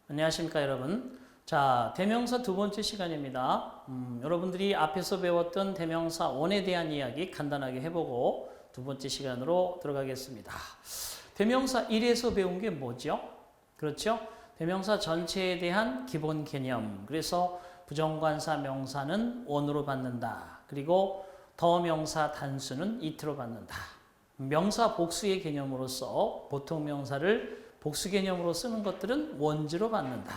안녕하십니까 여러분. 자, 대명사 두 번째 시간입니다. 여러분들이 앞에서 배웠던 대명사 원에 대한 이야기 간단하게 해보고 두 번째 시간으로 들어가겠습니다. 대명사 1에서 배운 게 뭐죠? 그렇죠? 대명사 전체에 대한 기본 개념. 그래서 부정관사 명사는 원으로 받는다. 그리고 더 명사 단수는 it로 받는다. 명사 복수의 개념으로서 보통 명사를 복수 개념으로 쓰는 것들은 원주로 받는다.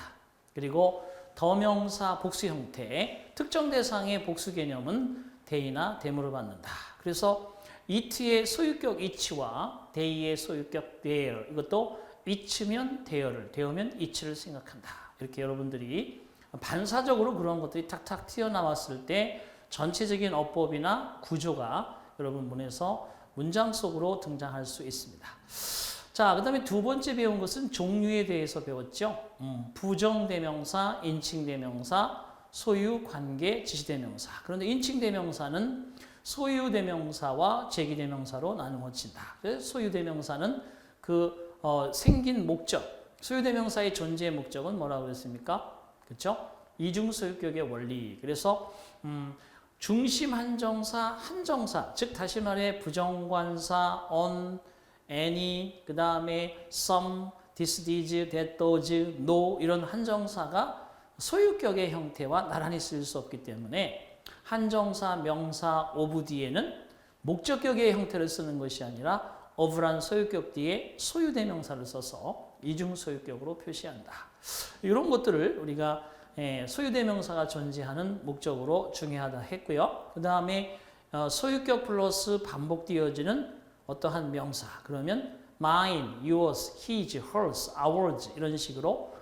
그리고 더명사 복수 형태, 특정 대상의 복수 개념은 대이나 대무로 받는다. 그래서 it의 소유격 it와 대이의 소유격 there, 이것도 it면 there를, there면 it를 생각한다. 이렇게 여러분들이 반사적으로 그런 것들이 탁탁 튀어나왔을 때 전체적인 어법이나 구조가 여러분 문에서 문장 속으로 등장할 수 있습니다. 자, 그 다음에 두 번째 배운 것은 종류에 대해서 배웠죠. 부정대명사, 인칭대명사, 소유, 관계, 지시대명사. 그런데 인칭대명사는 소유대명사와 제기대명사로 나누어진다. 소유대명사는 생긴 목적, 소유대명사의 존재의 목적은 뭐라고 그랬습니까? 그렇죠? 이중소유격의 원리. 그래서 중심 한정사, 한정사, 즉 다시 말해 부정관사, on, any, 그 다음에 some, this, these, that, those, no 이런 한정사가 소유격의 형태와 나란히 쓸 수 없기 때문에 한정사, 명사, of 뒤에는 목적격의 형태를 쓰는 것이 아니라 of란 소유격 뒤에 소유대명사를 써서 이중소유격으로 표시한다. 이런 것들을 우리가 소유대명사가 존재하는 목적으로 중요하다 했고요. 그 다음에 소유격 플러스 반복되어지는 어떠한 명사, 그러면 mine, yours, his, hers, ours 이런 식으로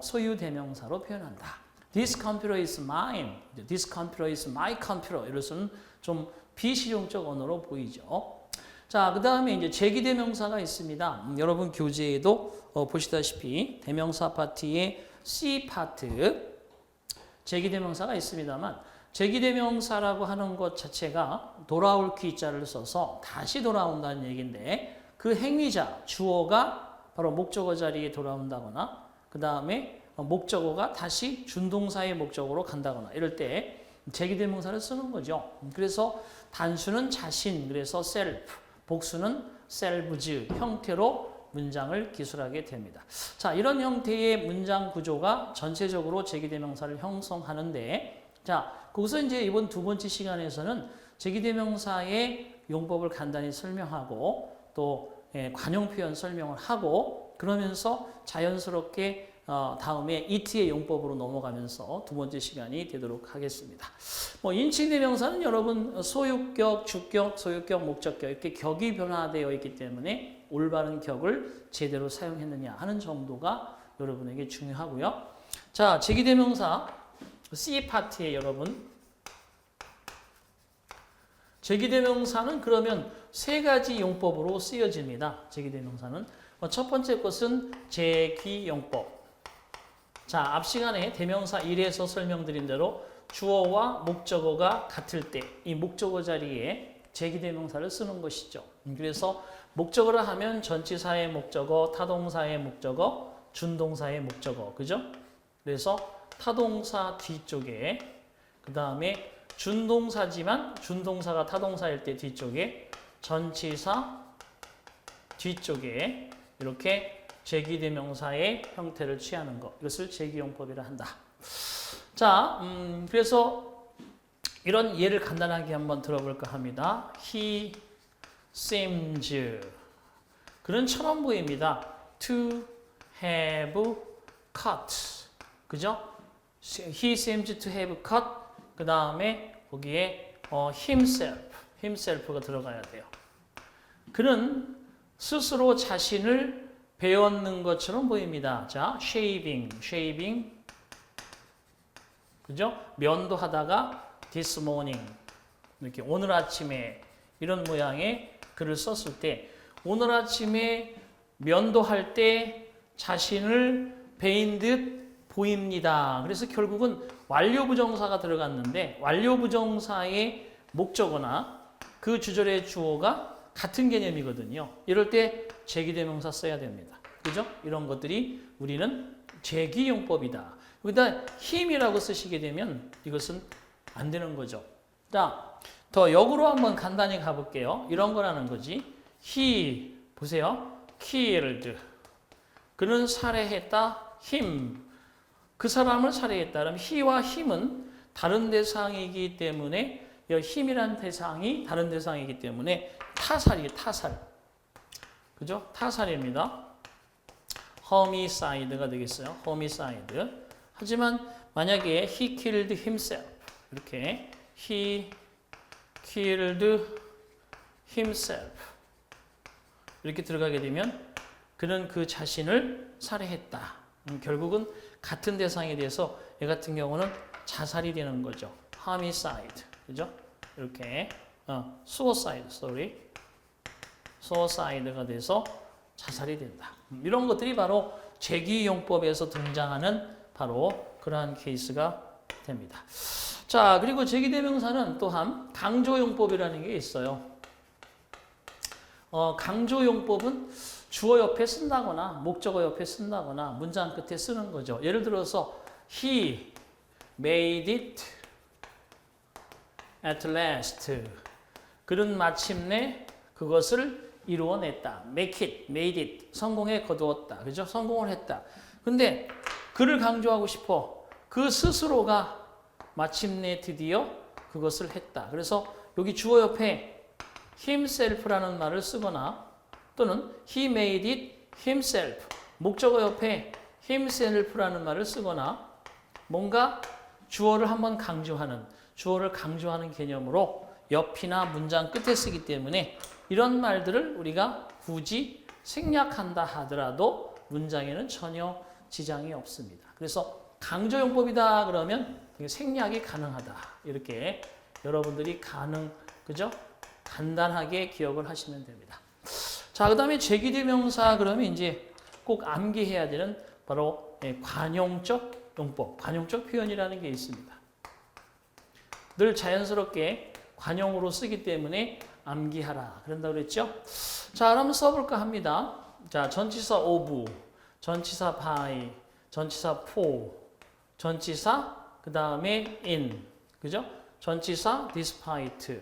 소유대명사로 표현한다. This computer is mine, this computer is my computer 이것은 좀 비실용적 언어로 보이죠. 자, 그 다음에 이제 제기대명사가 있습니다. 여러분 교재에도 보시다시피 대명사 파트의 C 파트 제기대명사가 있습니다만 제기대명사라고 하는 것 자체가 돌아올 귀자를 써서 다시 돌아온다는 얘기인데 그 행위자, 주어가 바로 목적어 자리에 돌아온다거나 그 다음에 목적어가 다시 준동사의 목적어로 간다거나 이럴 때 제기대명사를 쓰는 거죠. 그래서 단수는 자신, 그래서 self, 복수는 selves 형태로 문장을 기술하게 됩니다. 자, 이런 형태의 문장 구조가 전체적으로 제기대명사를 형성하는데 자, 거기서 이제 이번 두 번째 시간에서는 제기대명사의 용법을 간단히 설명하고 또 관용 표현 설명을 하고 그러면서 자연스럽게 다음에 it의 용법으로 넘어가면서 두 번째 시간이 되도록 하겠습니다. 인칭대명사는 여러분 소유격, 주격, 소유격, 목적격 이렇게 격이 변화되어 있기 때문에 올바른 격을 제대로 사용했느냐 하는 정도가 여러분에게 중요하고요. 자, 제기대명사 C 파트에 여러분 제기대명사는 그러면 세 가지 용법으로 쓰여집니다. 제기대명사는 첫 번째 것은 제기용법. 자, 앞 시간에 대명사 1에서 설명드린 대로 주어와 목적어가 같을 때 이 목적어 자리에 제기대명사를 쓰는 것이죠. 그래서 목적어를 하면 전치사의 목적어, 타동사의 목적어, 준동사의 목적어, 그죠? 그래서 타동사 뒤쪽에 그 다음에 준동사지만 준동사가 타동사일 때 뒤쪽에 전치사 뒤쪽에 이렇게 제기대명사의 형태를 취하는 것 이것을 제기용법이라 한다. 자, 그래서 이런 예를 간단하게 한번 들어볼까 합니다. He seems 그는 처럼 보입니다. To have cut 그죠? He seems to have cut 그 다음에 거기에 himself가 들어가야 돼요. 그는 스스로 자신을 배웠는 것처럼 보입니다. 자, shaving 그죠? 면도하다가 this morning 이렇게 오늘 아침에 이런 모양의 글을 썼을 때 오늘 아침에 면도할 때 자신을 배인 듯 보입니다. 그래서 결국은 완료부정사가 들어갔는데 완료부정사의 목적어나 그 주절의 주어가 같은 개념이거든요. 이럴 때 제기대명사 써야 됩니다. 그죠? 이런 것들이 우리는 제기용법이다. 여기다 힘이라고 쓰시게 되면 이것은 안 되는 거죠. 자, 더 역으로 한번 간단히 가볼게요. 이런 거라는 거지. He, 보세요. killed. 그는 살해했다. him. 그 사람을 살해했다. 그럼 he와 him은 다른 대상이기 때문에 이 힘이란 대상이 다른 대상이기 때문에 타살이에요. 타살. 그죠? 타살입니다. homicide가 되겠어요. homicide. 하지만 만약에 he killed himself 이렇게 he killed himself 이렇게 들어가게 되면 그는 그 자신을 살해했다. 결국은 같은 대상에 대해서 얘 같은 경우는 자살이 되는 거죠. homicide. 그죠? 이렇게 suicide, suicide가 돼서 자살이 된다. 이런 것들이 바로 제기용법에서 등장하는 바로 그러한 케이스가 됩니다. 자, 그리고 제기대명사는 또한 강조용법이라는 게 있어요. 강조용법은 주어 옆에 쓴다거나 목적어 옆에 쓴다거나 문장 끝에 쓰는 거죠. 예를 들어서 he made it at last. 그는 마침내 그것을 이루어냈다. make it, made it. 성공에 거두었다. 그죠? 성공을 했다. 근데 그를 강조하고 싶어. 그 스스로가 마침내 드디어 그것을 했다. 그래서 여기 주어 옆에 himself라는 말을 쓰거나 또는 he made it himself. 목적어 옆에 himself라는 말을 쓰거나 뭔가 주어를 한번 강조하는 주어를 강조하는 개념으로 옆이나 문장 끝에 쓰기 때문에 이런 말들을 우리가 굳이 생략한다 하더라도 문장에는 전혀 지장이 없습니다. 그래서 강조용법이다 그러면 생략이 가능하다. 이렇게 여러분들이 그죠? 간단하게 기억을 하시면 됩니다. 자, 그 다음에 제기대명사 그러면 이제 꼭 암기해야 되는 바로 관용적 용법, 관용적 표현이라는 게 있습니다. 늘 자연스럽게 관용으로 쓰기 때문에 암기하라. 그런다고 그랬죠? 자, 그럼 써볼까 합니다. 자, 전치사 of, 전치사 by, 전치사 for, 전치사 그 다음에 in, 그죠? 전치사 despite.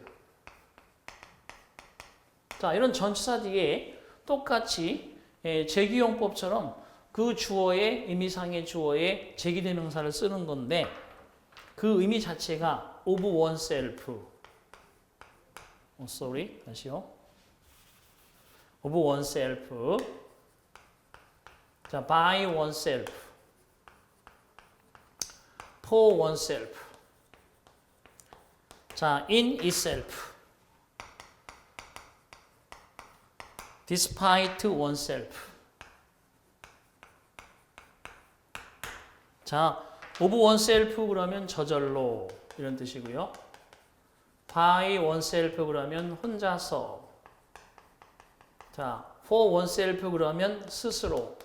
자, 이런 전치사 뒤에 똑같이 제기용법처럼 그 주어의 의미상의 주어에 제기대명사를 쓰는 건데 그 의미 자체가 of oneself. 다시요. of oneself. 자, by oneself. for oneself. 자, in itself. despite oneself. 자, of oneself 그러면 저절로 이런 뜻이고요. by oneself 그러면 혼자서. 자, for oneself 그러면 스스로.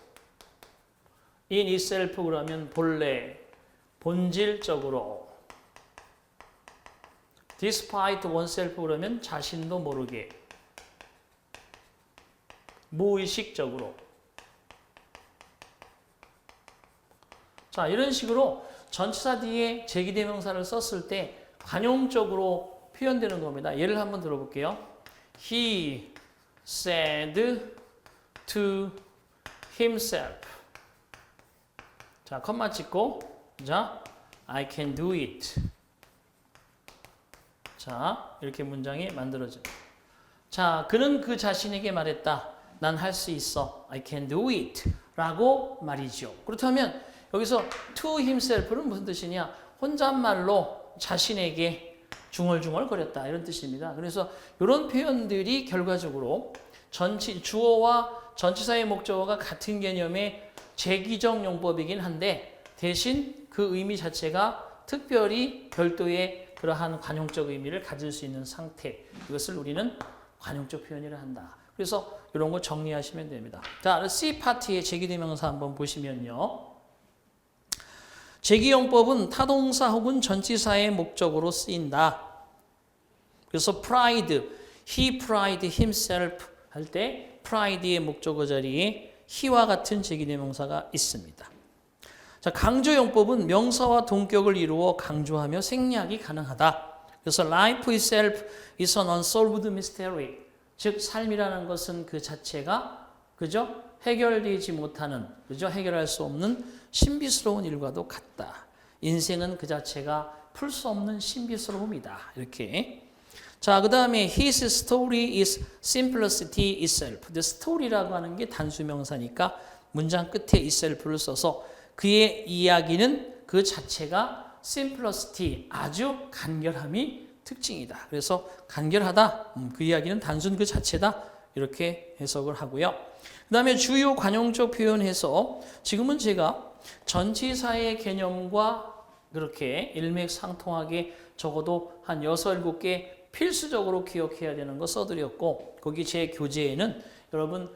in itself 그러면 본래, 본질적으로. despite oneself 그러면 자신도 모르게. 무의식적으로. 자, 이런 식으로 전치사 뒤에 제기대명사를 썼을 때 관용적으로 표현되는 겁니다. 예를 한번 들어볼게요. He said to himself. 자, 컴마 찍고, 자, I can do it. 자, 이렇게 문장이 만들어집니다. 자, 그는 그 자신에게 말했다. 난 할 수 있어. I can do it. 라고 말이죠. 그렇다면 여기서 to himself는 무슨 뜻이냐? 혼잣말로 자신에게 중얼중얼거렸다. 이런 뜻입니다. 그래서 이런 표현들이 결과적으로 주어와 전치사의 목적어가 같은 개념의 제기적 용법이긴 한데 대신 그 의미 자체가 특별히 별도의 그러한 관용적 의미를 가질 수 있는 상태. 이것을 우리는 관용적 표현이라 한다. 그래서 이런 거 정리하시면 됩니다. 자, C 파트의 제기대명사 한번 보시면요. 제기용법은 타동사 혹은 전치사의 목적으로 쓰인다. 그래서 pride, he pride himself 할 때 pride의 목적어 자리에 he와 같은 제기대명사가 있습니다. 자, 강조용법은 명사와 동격을 이루어 강조하며 생략이 가능하다. 그래서 life itself is an unsolved mystery. 즉 삶이라는 것은 그 자체가 그죠? 해결되지 못하는 그죠? 해결할 수 없는 신비스러운 일과도 같다. 인생은 그 자체가 풀 수 없는 신비스러움이다. 이렇게. 자, 그다음에 his story is simplicity itself. 근데 story라고 하는 게 단수명사니까 문장 끝에 itself를 써서 그의 이야기는 그 자체가 simplicity, 아주 간결함이 특징이다. 그래서 간결하다. 그 이야기는 단순 그 자체다. 이렇게 해석을 하고요. 그 다음에 주요 관용적 표현해서 지금은 제가 전치사의 개념과 그렇게 일맥상통하게 적어도 한 6, 7개 필수적으로 기억해야 되는 거 써드렸고 거기 제 교재에는 여러분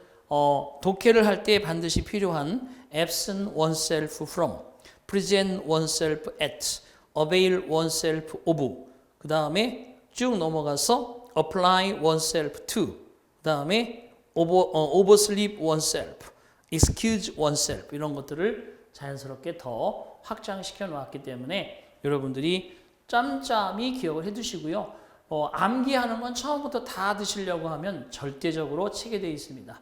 독해를 할 때 반드시 필요한 absent oneself from, present oneself at, avail oneself of, 그 다음에 쭉 넘어가서 apply oneself to, 그 다음에 oversleep oneself, excuse oneself 이런 것들을 자연스럽게 더 확장시켜 놓았기 때문에 여러분들이 짬짬이 기억을 해두시고요. 암기하는 건 처음부터 다 드시려고 하면 절대적으로 치게 되어 있습니다.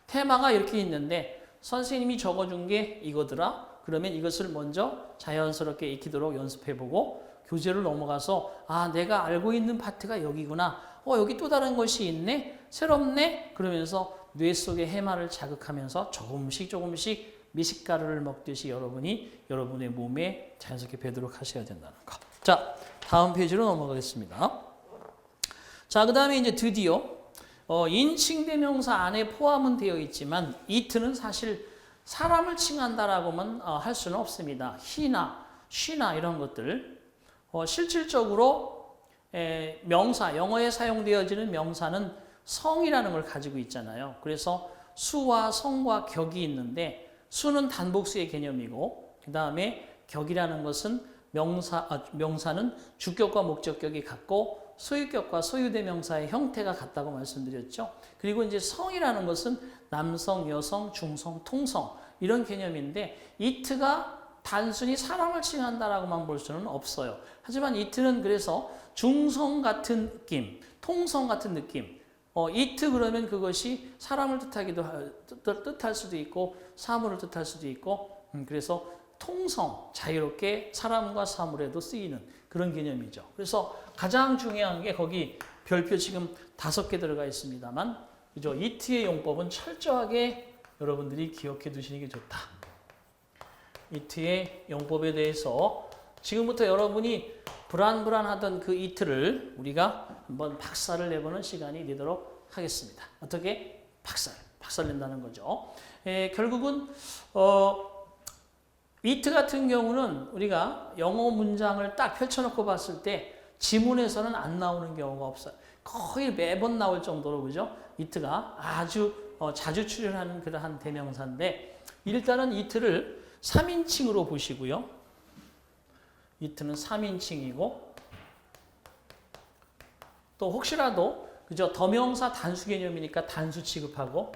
테마가 이렇게 있는데 선생님이 적어준 게 이거더라. 그러면 이것을 먼저 자연스럽게 익히도록 연습해보고 교재로 넘어가서 내가 알고 있는 파트가 여기구나. 여기 또 다른 것이 있네. 새롭네. 그러면서 뇌 속의 해마를 자극하면서 조금씩 미식가루를 먹듯이 여러분이 여러분의 몸에 자연스럽게 배도록 하셔야 된다는 거. 자, 다음 페이지로 넘어가겠습니다. 자, 그 다음에 이제 드디어 인칭대명사 안에 포함은 되어 있지만 it는 사실 사람을 칭한다라고만 할 수는 없습니다. he나, she나 이런 것들 실질적으로 명사, 영어에 사용되어지는 명사는 성이라는 걸 가지고 있잖아요. 그래서 수와 성과 격이 있는데 수는 단복수의 개념이고 그 다음에 격이라는 것은 명사는 주격과 목적격이 같고 소유격과 소유대명사의 형태가 같다고 말씀드렸죠. 그리고 이제 성이라는 것은 남성, 여성, 중성, 통성 이런 개념인데 it가 단순히 사람을 칭한다라고만 볼 수는 없어요. 하지만 it는 그래서 중성 같은 느낌, 통성 같은 느낌. it 그러면 그것이 사람을 뜻할 수도 있고 사물을 뜻할 수도 있고 그래서 통성, 자유롭게 사람과 사물에도 쓰이는 그런 개념이죠. 그래서 가장 중요한 게 거기 별표 지금 5개 들어가 있습니다만 그죠? it의 용법은 철저하게 여러분들이 기억해 두시는 게 좋다. it의 용법에 대해서 지금부터 여러분이 불안하던 그 it를 우리가 한번 박살을 내보는 시간이 되도록 하겠습니다. 어떻게? 박살 낸다는 거죠. 결국은 it 같은 경우는 우리가 영어 문장을 딱 펼쳐놓고 봤을 때 지문에서는 안 나오는 경우가 없어요. 거의 매번 나올 정도로 그죠? it가 아주 자주 출연하는 그러한 대명사인데 일단은 it를 3인칭으로 보시고요. it는 3인칭이고 또 혹시라도 그죠? 더명사 단수 개념이니까 단수 취급하고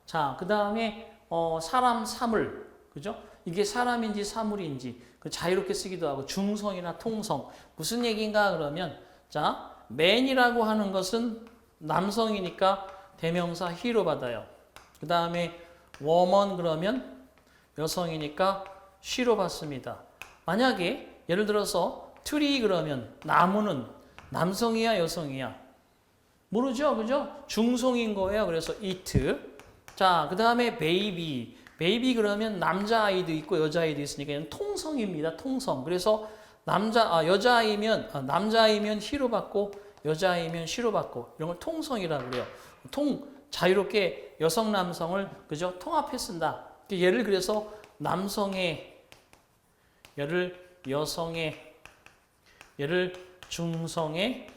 자, 그 다음에 사람, 사물 그죠? 이게 사람인지 사물인지 자유롭게 쓰기도 하고 중성이나 통성 무슨 얘기인가 그러면 자, man이라고 하는 것은 남성이니까 대명사 he로 받아요. 그 다음에 woman 그러면 여성이니까 she로 받습니다. 만약에 예를 들어서 tree 그러면 나무는 남성이야 여성이야? 모르죠, 그죠? 중성인 거예요. 그래서 it. 자, 그 다음에 baby 그러면 남자아이도 있고 여자아이도 있으니까 이건 통성입니다. 통성. 그래서 여자아이면 남자아이면 he로 받고 여자아이면 she로 받고 이런 걸 통성이라고 그래요. 자유롭게 여성 남성을 그죠? 통합해 쓴다. 얘를 그래서 남성의 얘를 여성의 얘를 중성의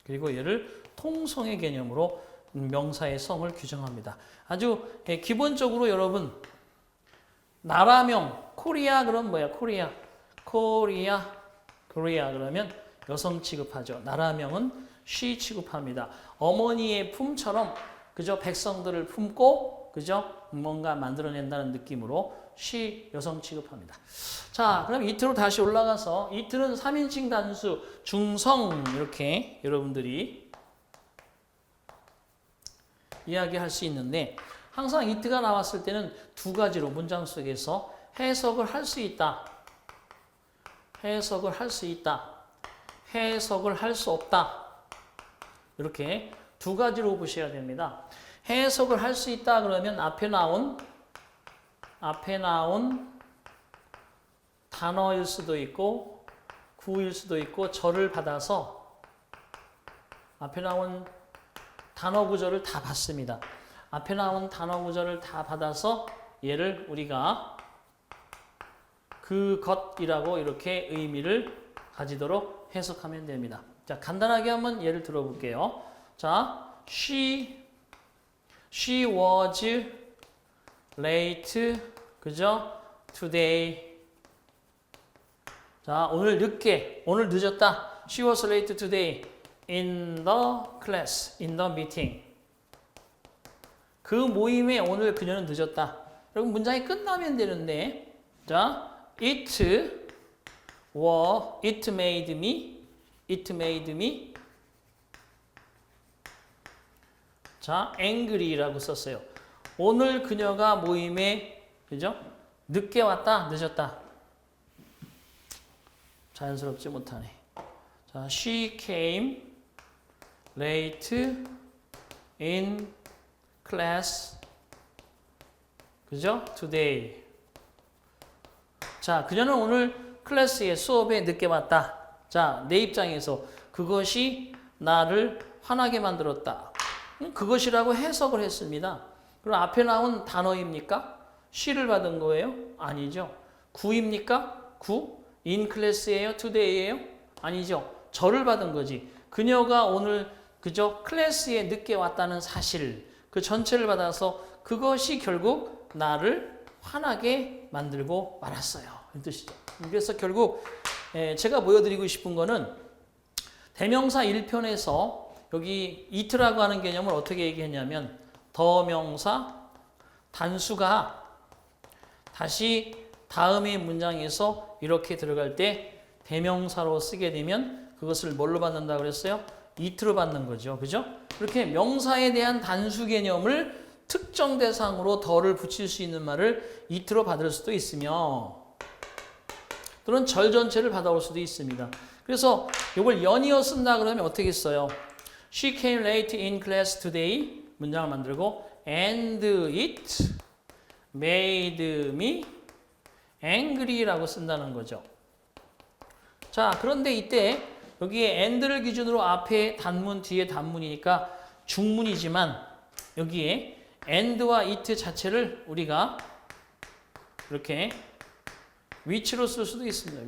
그리고 얘를 통성의 개념으로 명사의 성을 규정합니다. 아주 기본적으로 여러분 나라명 코리아 그럼 뭐야? 코리아 그러면 여성 취급하죠. 나라명은 she 취급합니다. 어머니의 품처럼 그저 백성들을 품고 그죠? 뭔가 만들어낸다는 느낌으로 she 여성 취급합니다. 자, 그럼 이트로 다시 올라가서 이트는 3인칭 단수 중성 이렇게 여러분들이 이야기할 수 있는데 항상 이트가 나왔을 때는 두 가지로 문장 속에서 해석을 할 수 있다. 해석을 할 수 있다. 해석을 할 수 없다. 이렇게 두 가지로 보셔야 됩니다. 해석을 할 수 있다 그러면 앞에 나온 단어일 수도 있고 구일 수도 있고 절을 받아서 앞에 나온 단어 구절을 다 받습니다. 앞에 나온 단어 구절을 다 받아서 얘를 우리가 그것이라고 이렇게 의미를 가지도록 해석하면 됩니다. 자, 간단하게 한번 예를 들어볼게요. 자, she was late, 그죠? today. 자, 오늘 늦었다. She was late today in the class, in the meeting. 그 모임에 오늘 그녀는 늦었다. 여러분 문장이 끝나면 되는데, 자, it made me, 자, angry라고 썼어요. 오늘 그녀가 모임에, 그죠? 늦게 왔다, 늦었다. 자연스럽지 못하네. 자, she came late in class, 그죠? today. 자, 그녀는 오늘 클래스에 수업에 늦게 왔다. 자, 내 입장에서 그것이 나를 화나게 만들었다. 그것이라고 해석을 했습니다. 그럼 앞에 나온 단어입니까? she를 받은 거예요? 아니죠. 구입니까? 구? in class예요? today예요? 아니죠. 저를 받은 거지. 그녀가 오늘 그저 클래스에 늦게 왔다는 사실, 그 전체를 받아서 그것이 결국 나를 화나게 만들고 말았어요. 이 뜻이죠. 그래서 결국 제가 보여드리고 싶은 거는 대명사 1편에서 여기 it라고 하는 개념을 어떻게 얘기했냐면 더명사 단수가 다시 다음의 문장에서 이렇게 들어갈 때 대명사로 쓰게 되면 그것을 뭘로 받는다 그랬어요? it로 받는 거죠. 그죠? 그렇게 명사에 대한 단수 개념을 특정 대상으로 더를 붙일 수 있는 말을 it로 받을 수도 있으며 또는 절 전체를 받아올 수도 있습니다. 그래서 이걸 연이어 쓴다 그러면 어떻게 써요? She came late in class today. 문장을 만들고 and it made me angry라고 쓴다는 거죠. 자, 그런데 이때 여기에 and를 기준으로 앞에 단문 뒤에 단문이니까 중문이지만 여기에 and와 it 자체를 우리가 이렇게 which로 쓸 수도 있습니다.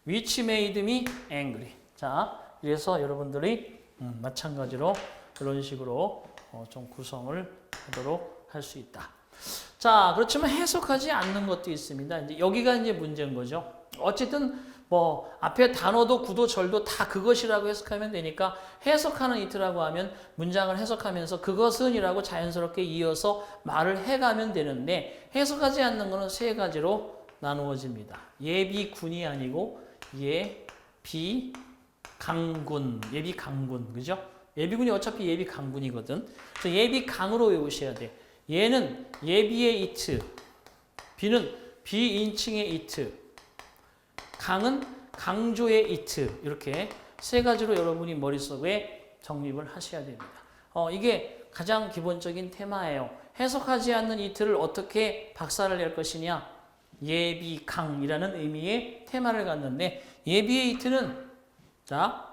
which made me angry. 자, 그래서 여러분들이 마찬가지로 이런 식으로 좀 구성을 하도록 할 수 있다. 자, 그렇지만 해석하지 않는 것도 있습니다. 이제 여기가 이제 문제인 거죠. 어쨌든 뭐 앞에 단어도 구도 절도 다 그것이라고 해석하면 되니까 해석하는 it라고 하면 문장을 해석하면서 그것은이라고 자연스럽게 이어서 말을 해가면 되는데 해석하지 않는 것은 세 가지로 나누어집니다. 예비군이 아니고 예비강군, 그죠? 예비군이 어차피 예비강군이거든. 그래서 예비강으로 외우셔야 돼. 얘는 예비의 it, B는 비인칭의 it, 강은 강조의 it. 이렇게 세 가지로 여러분이 머릿속에 정립을 하셔야 됩니다. 이게 가장 기본적인 테마예요. 해석하지 않는 it를 어떻게 박살을 낼 것이냐. 예비강이라는 의미의 테마를 갖는데 예비의 it는 자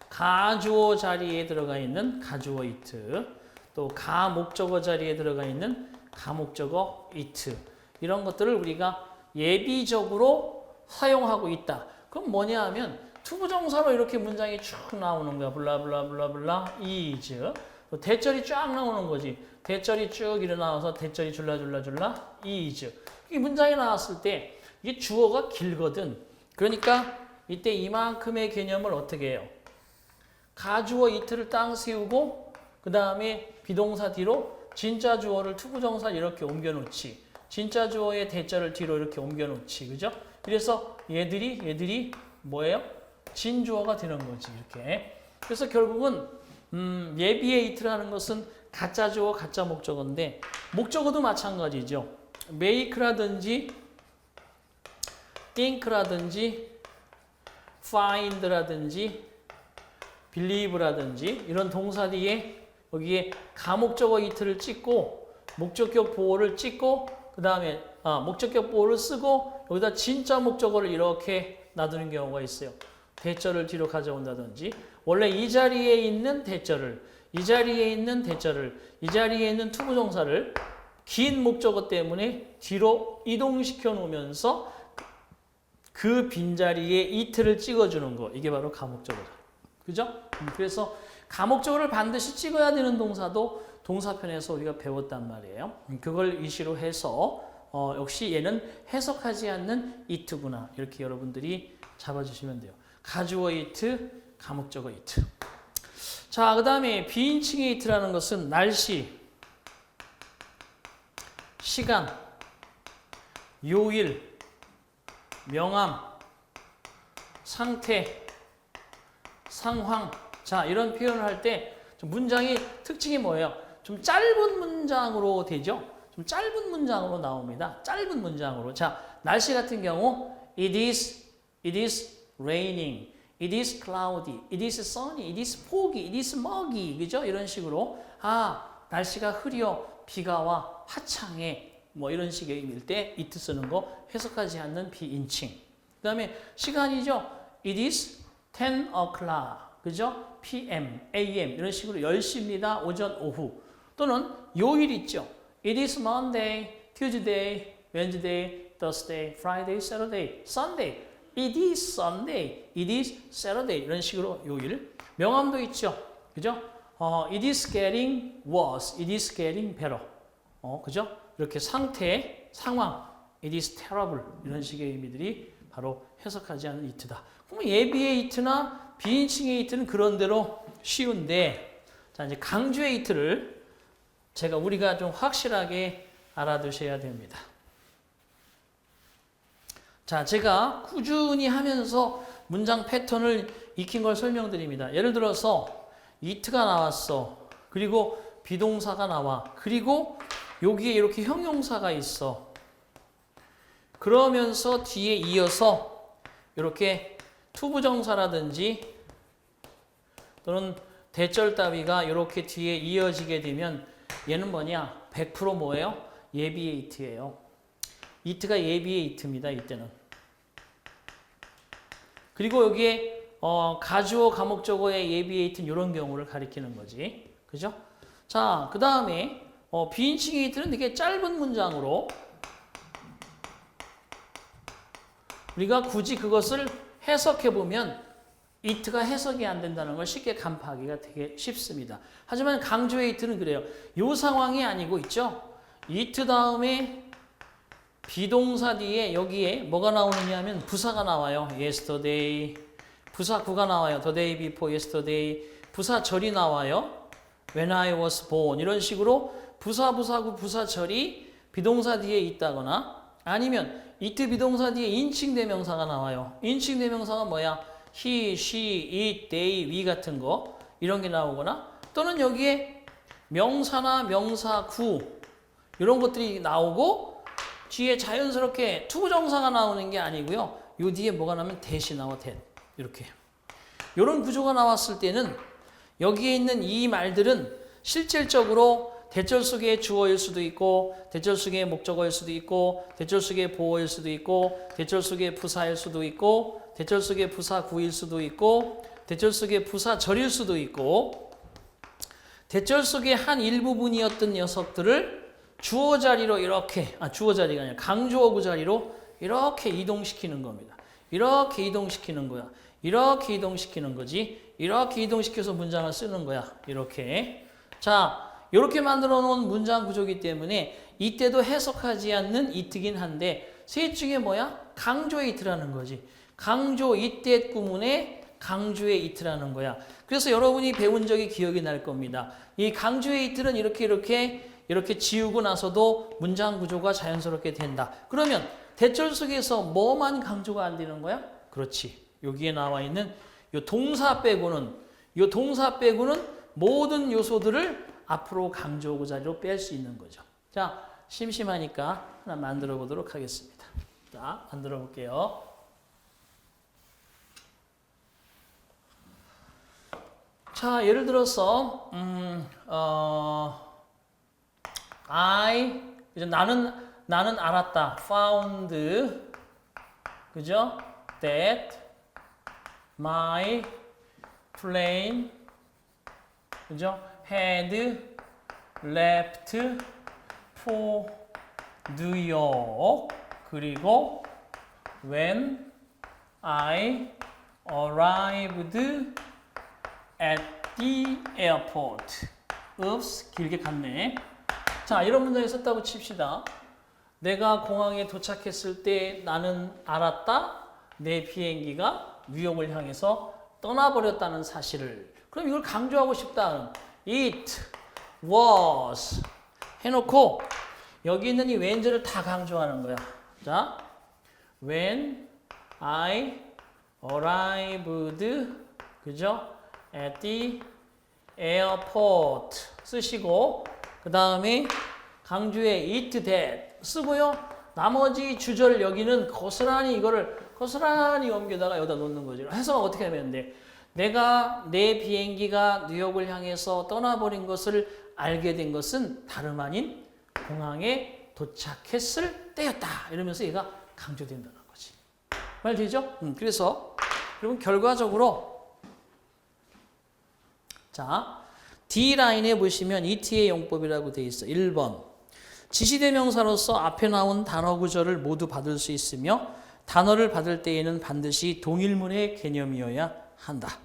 가주어 자리에 들어가 있는 가주어 it, 또 가목적어 자리에 들어가 있는 가목적어 it, 이런 것들을 우리가 예비적으로 사용하고 있다. 그럼 뭐냐 하면 투부정사로 이렇게 문장이 쭉 나오는 거야. 블라블라블라블라 is. 대절이 쫙 나오는 거지. 대절이 쭉 일어나와서 대절이 줄라줄라줄라 is. 이 문장이 나왔을 때 이게 주어가 길거든. 그러니까 이때 이만큼의 개념을 어떻게 해요? 가주어 it를 딱 세우고 그 다음에 비동사 뒤로 진짜 주어를 투부정사를 이렇게 옮겨놓지. 진짜 주어의 대자를 뒤로 이렇게 옮겨놓지. 그죠? 그래서 얘들이 뭐예요? 진주어가 되는 거지. 이렇게. 그래서 결국은 예비의 이트라는 것은 가짜 주어, 가짜 목적어인데 목적어도 마찬가지죠. make라든지 think라든지 find라든지 believe라든지 이런 동사 뒤에 여기에 가목적어 이트를 찍고 목적격 보호를 찍고 그 다음에 목적격 보호를 쓰고 여기다 진짜 목적어를 이렇게 놔두는 경우가 있어요. 대절을 뒤로 가져온다든지 원래 이 자리에 있는 대절을 이 자리에 있는 투부정사를 긴 목적어 때문에 뒤로 이동시켜 놓으면서 그 빈자리에 이트를 찍어주는 거. 이게 바로 가목적어다. 그죠? 그래서 가목적어를 반드시 찍어야 되는 동사도 동사편에서 우리가 배웠단 말이에요. 그걸 이시로 해서 역시 얘는 해석하지 않는 이트구나. 이렇게 여러분들이 잡아주시면 돼요. 가주어 이트, 가목적어 이트. 자, 그 다음에 비인칭의 이트라는 것은 날씨, 시간, 요일, 명암, 상태, 상황. 자, 이런 표현을 할 때 문장의 특징이 뭐예요? 좀 짧은 문장으로 되죠? 좀 짧은 문장으로 나옵니다. 짧은 문장으로. 자, 날씨 같은 경우 it is raining, it is cloudy, it is sunny, it is foggy, it is muggy. 그죠? 이런 식으로 날씨가 흐려, 비가 와, 화창해. 뭐 이런 식의 의미일 때 it 쓰는 거 해석하지 않는 비인칭. 그 다음에 시간이죠. It is 10 o'clock. 그죠? PM, AM 이런 식으로 10시입니다. 오전, 오후. 또는 요일 있죠. It is Monday, Tuesday, Wednesday, Thursday, Friday, Saturday, Sunday. It is Sunday, it is Saturday 이런 식으로 요일. 명암도 있죠. 그죠? It is getting worse, it is getting better. 그죠? 이렇게 상태, 상황, it is terrible 이런 식의 의미들이 바로 해석하지 않는 이트다. 그럼 예비의 이트나 비인칭의 이트는 그런대로 쉬운데, 자 이제 강조의 이트를 우리가 좀 확실하게 알아두셔야 됩니다. 자, 제가 꾸준히 하면서 문장 패턴을 익힌 걸 설명드립니다. 예를 들어서 이트가 나왔어. 그리고 비동사가 나와. 그리고 여기에 이렇게 형용사가 있어. 그러면서 뒤에 이어서 이렇게 투부정사라든지 또는 대절 따위가 이렇게 뒤에 이어지게 되면 얘는 뭐냐? 100% 뭐예요? 예비의 이트예요. 이트가 예비의 이트입니다. 이때는. 그리고 여기에 가주어 가목적어의 예비의 이트는 이런 경우를 가리키는 거지. 그죠? 자, 그 다음에 비인칭의 이트는 되게 짧은 문장으로 우리가 굳이 그것을 해석해보면 이트가 해석이 안 된다는 걸 쉽게 간파하기가 되게 쉽습니다. 하지만 강조의 이트는 그래요. 이 상황이 아니고 있죠. 이트 다음에 비동사 뒤에 여기에 뭐가 나오느냐 하면 부사가 나와요. yesterday. 부사구가 나와요. the day before yesterday. 부사절이 나와요. when I was born. 이런 식으로 부사구, 부사절이 비동사 뒤에 있다거나 아니면 이트 비동사 뒤에 인칭대명사가 나와요. 인칭대명사가 뭐야? he, she, it, they, we 같은 거 이런 게 나오거나 또는 여기에 명사나 명사구 이런 것들이 나오고 뒤에 자연스럽게 투부정사가 나오는 게 아니고요. 요 뒤에 뭐가 나오면 that이 나와, that. 이렇게. 이런 구조가 나왔을 때는 여기에 있는 이 말들은 실질적으로 대절 속의 주어일 수도 있고 대절 속의 목적어일 수도 있고 대절 속의 보어일 수도 있고 대절 속의 부사일 수도 있고 대절 속의 부사구일 수도 있고 대절 속의 부사절일 수도 있고 대절 속의 한 일부분이었던 녀석들을 주어 자리로 이렇게 주어 자리가 아니라 강조어구 자리로 이렇게 이동시키는 겁니다. 이렇게 이동시키는 거야. 이렇게 이동시키는 거지. 이렇게 이동시켜서 문장을 쓰는 거야. 이렇게. 자, 이렇게 만들어 놓은 문장 구조이기 때문에 이때도 해석하지 않는 이트긴 한데 셋 중에 뭐야? 강조의 이트라는 거지. 강조 이때 구문에 강조의 이트라는 거야. 그래서 여러분이 배운 적이 기억이 날 겁니다. 이 강조의 이트는 이렇게 이렇게 지우고 나서도 문장 구조가 자연스럽게 된다. 그러면 대절 속에서 뭐만 강조가 안 되는 거야? 그렇지. 여기에 나와 있는 요 동사 빼고는 모든 요소들을 앞으로 강조 구자리로 뺄 수 있는 거죠. 자, 심심하니까 하나 만들어 보도록 하겠습니다. 자, 만들어 볼게요. 자, 예를 들어서 이제 나는 알았다. found, 그죠? that my plane, 그죠? had left for New York. 그리고 when I arrived at the airport. Oops, 길게 갔네. 자, 이런 문장에 썼다고 칩시다. 내가 공항에 도착했을 때 나는 알았다. 내 비행기가 뉴욕을 향해서 떠나버렸다는 사실을. 그럼 이걸 강조하고 싶다. It was 해놓고 여기 있는 이 when즈를 다 강조하는 거야. 자, when I arrived, 그죠? at the airport 쓰시고 그 다음에 강조에 it that 쓰고요. 나머지 주절 여기는 고스란히 옮겨다가 여기다 놓는 거죠. 해석은 어떻게 하면 돼? 내가 내 비행기가 뉴욕을 향해서 떠나버린 것을 알게 된 것은 다름 아닌 공항에 도착했을 때였다. 이러면서 얘가 강조된다는 거지. 말 되죠? 그래서 여러분 결과적으로 자, D라인에 보시면 ET의 용법이라고 되어 있어. 1번. 지시대명사로서 앞에 나온 단어 구조를 모두 받을 수 있으며 단어를 받을 때에는 반드시 동일문의 개념이어야 한다.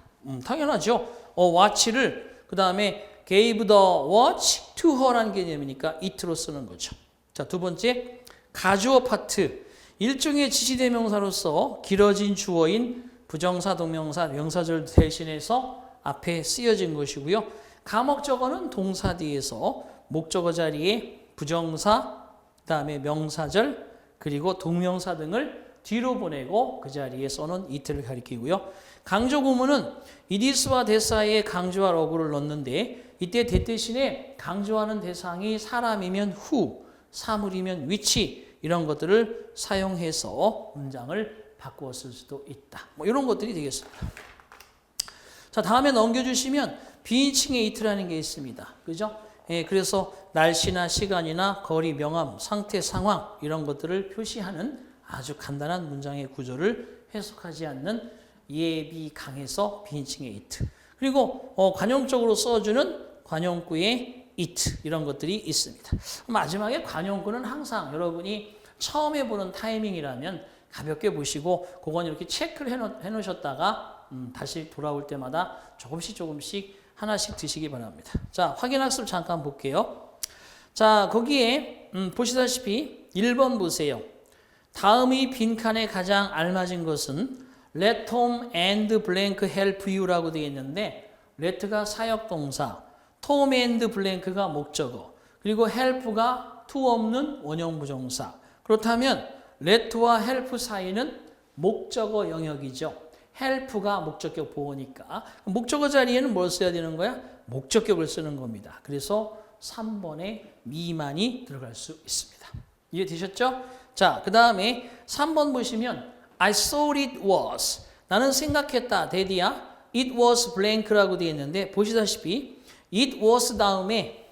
당연하죠. watch를 그 다음에 gave the watch to her라는 개념이니까 it로 쓰는 거죠. 자, 두 번째. 가주어 파트. 일종의 지시대명사로서 길어진 주어인 부정사, 동명사, 명사절 대신해서 앞에 쓰여진 것이고요. 가목적어는 동사 뒤에서 목적어 자리에 부정사, 그 다음에 명사절, 그리고 동명사 등을 뒤로 보내고 그 자리에 써놓은 it를 가리키고요. 강조 구문은 이디스와 대사에 강조할 어구를 넣는데 이때 대 대신에 강조하는 대상이 사람이면 who, 사물이면 which 이런 것들을 사용해서 문장을 바꾸어 쓸 수도 있다. 뭐 이런 것들이 되겠습니다. 자, 다음에 넘겨주시면 비인칭의 it라는 게 있습니다. 그죠? 예, 그래서 날씨나 시간이나 거리, 명암, 상태, 상황 이런 것들을 표시하는 아주 간단한 문장의 구조를 해석하지 않는 예비 강해서 비인칭의 it. 그리고 관용적으로 써주는 관용구의 it 이런 것들이 있습니다. 마지막에 관용구는 항상 여러분이 처음 해보는 타이밍이라면 가볍게 보시고 그건 이렇게 체크를 해놓으셨다가 다시 돌아올 때마다 조금씩 하나씩 드시기 바랍니다. 자, 확인학습 잠깐 볼게요. 자, 거기에 보시다시피 1번 보세요. 다음의 빈칸에 가장 알맞은 것은 let Tom and blank help you라고 되어 있는데 let가 사역동사, Tom and blank가 목적어, 그리고 help가 to 없는 원형 부정사. 그렇다면 let와 help 사이는 목적어 영역이죠. help가 목적격 보호니까 목적어 자리에는 뭘 써야 되는 거야? 목적격을 쓰는 겁니다. 그래서 3번에 me만이 들어갈 수 있습니다. 이해되셨죠? 자, 그 다음에 3번 보시면 I thought it was. 나는 생각했다. 대디야. It was blank라고 되어 있는데 보시다시피 it was 다음에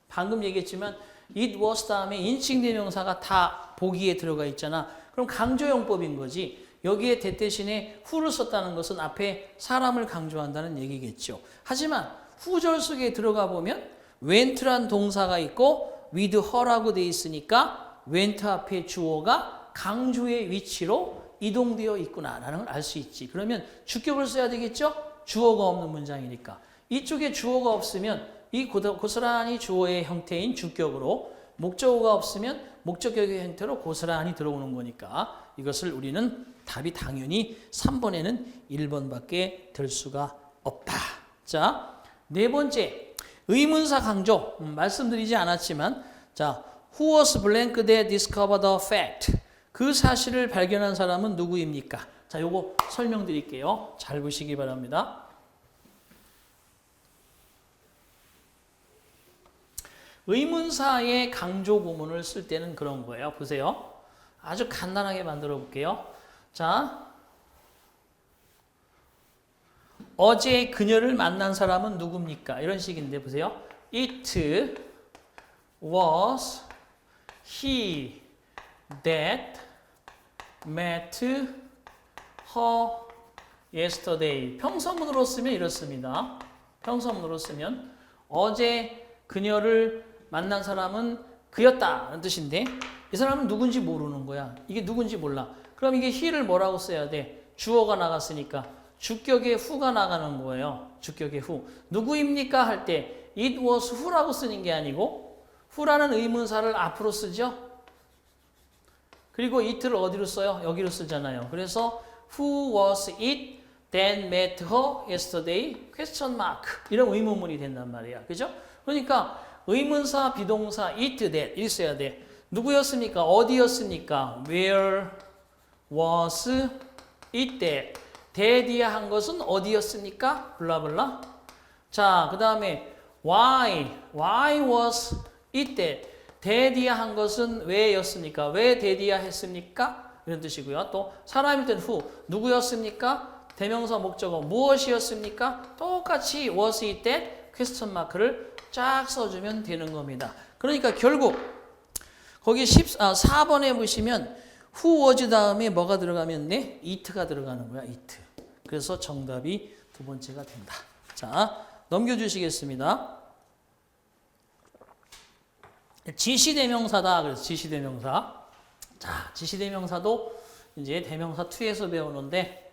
방금 얘기했지만 it was 다음에 인칭대명사가 다 보기에 들어가 있잖아. 그럼 강조용법인 거지. 여기에 대 대신에 who를 썼다는 것은 앞에 사람을 강조한다는 얘기겠죠. 하지만 후절 속에 들어가 보면 went란 동사가 있고 with her라고 되어 있으니까 went 앞에 주어가 강조의 위치로 이동되어 있구나라는 걸 알 수 있지. 그러면 주격을 써야 되겠죠? 주어가 없는 문장이니까. 이쪽에 주어가 없으면 이 고스란히 주어의 형태인 주격으로 목적어가 없으면 목적격의 형태로 고스란히 들어오는 거니까 이것을 우리는 답이 당연히 3번에는 1번밖에 될 수가 없다. 자, 네 번째. 의문사 강조 말씀드리지 않았지만 자, who was blank that discovered the fact? 그 사실을 발견한 사람은 누구입니까? 자, 요거 설명드릴게요. 잘 보시기 바랍니다. 의문사의 강조 구문을 쓸 때는 그런 거예요. 보세요. 아주 간단하게 만들어 볼게요. 자, 어제 그녀를 만난 사람은 누굽니까? 이런 식인데 보세요. It was he that met her yesterday. 평서문으로 쓰면 이렇습니다. 평서문으로 쓰면 어제 그녀를 만난 사람은 그였다는 뜻인데 이 사람은 누군지 모르는 거야. 이게 누군지 몰라. 그럼 이게 he를 뭐라고 써야 돼? 주어가 나갔으니까 주격에 who가 나가는 거예요. 주격에 who. 누구입니까? 할 때 it was who라고 쓰는 게 아니고 who라는 의문사를 앞으로 쓰죠. 그리고 it를 어디로 써요? 여기로 쓰잖아요. 그래서 who was it that met her yesterday? question mark. 이런 의문문이 된단 말이야. 그죠? 그러니까 의문사, 비동사, it, that 이렇게 써야 돼. 누구였습니까? 어디였습니까? Where was it that? that이야 한 것은 어디였습니까? 블라블라. 자, 그 다음에 why was it that? that이야 한 것은 왜였습니까? 왜 that이야 했습니까? 이런 뜻이고요. 또 사람일 땐 who, 누구였습니까? 대명사 목적어 무엇이었습니까? 똑같이 was it that? 퀘스천 마크를 쫙 써주면 되는 겁니다. 그러니까 결국 거기 4번에 보시면 who was 다음에 뭐가 들어가면 네? it가 들어가는 거야. it. 그래서 정답이 두 번째가 된다. 자, 넘겨주시겠습니다. 지시대명사다. 그래서 지시대명사. 자, 지시대명사도 이제 대명사 2에서 배우는데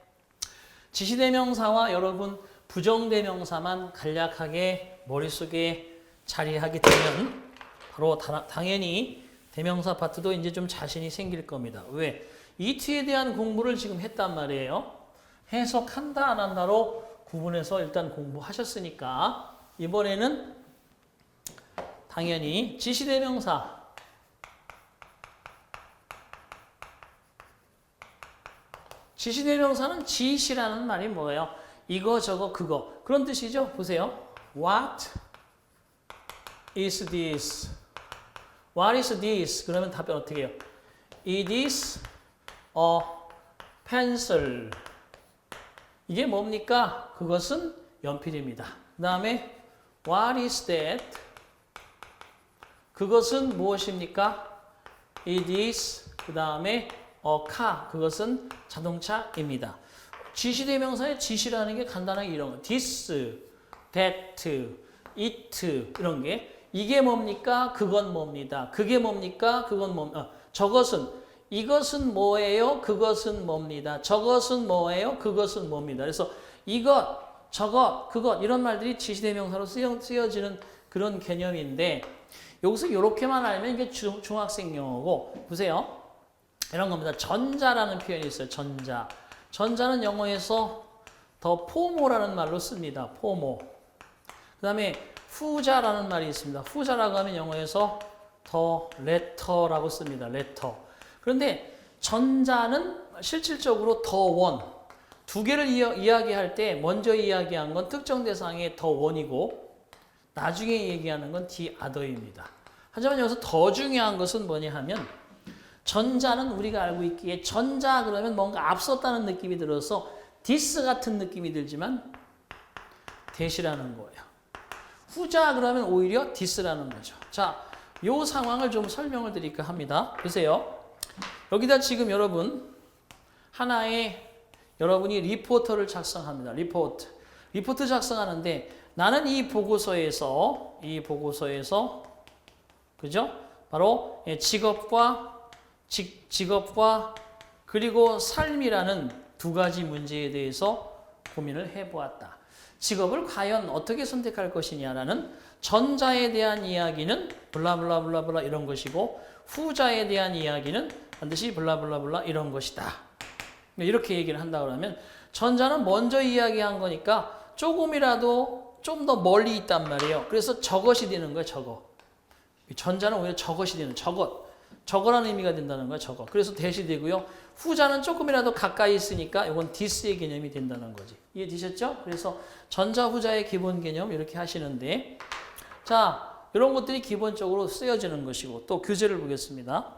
지시대명사와 여러분 부정대명사만 간략하게 머릿속에 자리하게 되면 바로 당연히 대명사 파트도 이제 좀 자신이 생길 겁니다. 왜? 이트에 대한 공부를 지금 했단 말이에요. 해석한다 안 한다로 구분해서 일단 공부하셨으니까 이번에는 당연히 지시대명사 지시대명사는 지시라는 말이 뭐예요? 이거 저거 그거 그런 뜻이죠. 보세요. What is this? What is this? 그러면 답변 어떻게 해요? It is a pencil. 이게 뭡니까? 그것은 연필입니다. 그 다음에 What is that? 그것은 무엇입니까? It is 그 다음에 a car. 그것은 자동차입니다. 지시대명사의 지시라는 게 간단하게 이런 거. This, that, it 이런 게 이게 뭡니까? 그건 뭡니다. 그게 뭡니까? 그건 저것은 이것은 뭐예요? 그것은 뭡니다. 저것은 뭐예요? 그것은 뭡니다. 그래서 이것, 저것, 그것 이런 말들이 지시대명사로 쓰여지는 그런 개념인데 여기서 이렇게만 알면 이게 중학생 용어고 보세요. 이런 겁니다. 전자라는 표현이 있어요. 전자. 전자는 영어에서 더 포모라는 말로 씁니다. 포모. 그 다음에 후자라는 말이 있습니다. 후자라고 하면 영어에서 더 레터라고 씁니다. 레터. 그런데 전자는 실질적으로 더 원. 두 개를 이야기할 때 먼저 이야기한 건 특정 대상의 더 원이고 나중에 얘기하는 건 the other입니다. 하지만 여기서 더 중요한 것은 뭐냐 하면 전자는 우리가 알고 있기에 전자 그러면 뭔가 앞섰다는 느낌이 들어서 this 같은 느낌이 들지만 that이라는 거예요. 후자 그러면 오히려 this라는 거죠. 자, 요 상황을 좀 설명을 드릴까 합니다. 보세요. 여기다 지금 여러분 하나의 여러분이 리포터를 작성합니다. 리포트 작성하는데 나는 이 보고서에서 그죠? 바로 직업과 그리고 삶이라는 두 가지 문제에 대해서 고민을 해보았다. 직업을 과연 어떻게 선택할 것이냐라는 전자에 대한 이야기는 블라블라블라블라 이런 것이고 후자에 대한 이야기는 반드시 블라블라블라 이런 것이다. 이렇게 얘기를 한다 그러면 전자는 먼저 이야기한 거니까 조금이라도 좀 더 멀리 있단 말이에요. 그래서 저것이 되는 거예요. 저거. 전자는 오히려 저것이 되는 저거라는 의미가 된다는 거예요. 저거. 그래서 대시 되고요. 후자는 조금이라도 가까이 있으니까 이건 this의 개념이 된다는 거지. 이해되셨죠? 그래서 전자 후자의 기본 개념 이렇게 하시는데 자 이런 것들이 기본적으로 쓰여지는 것이고 또 교재를 보겠습니다.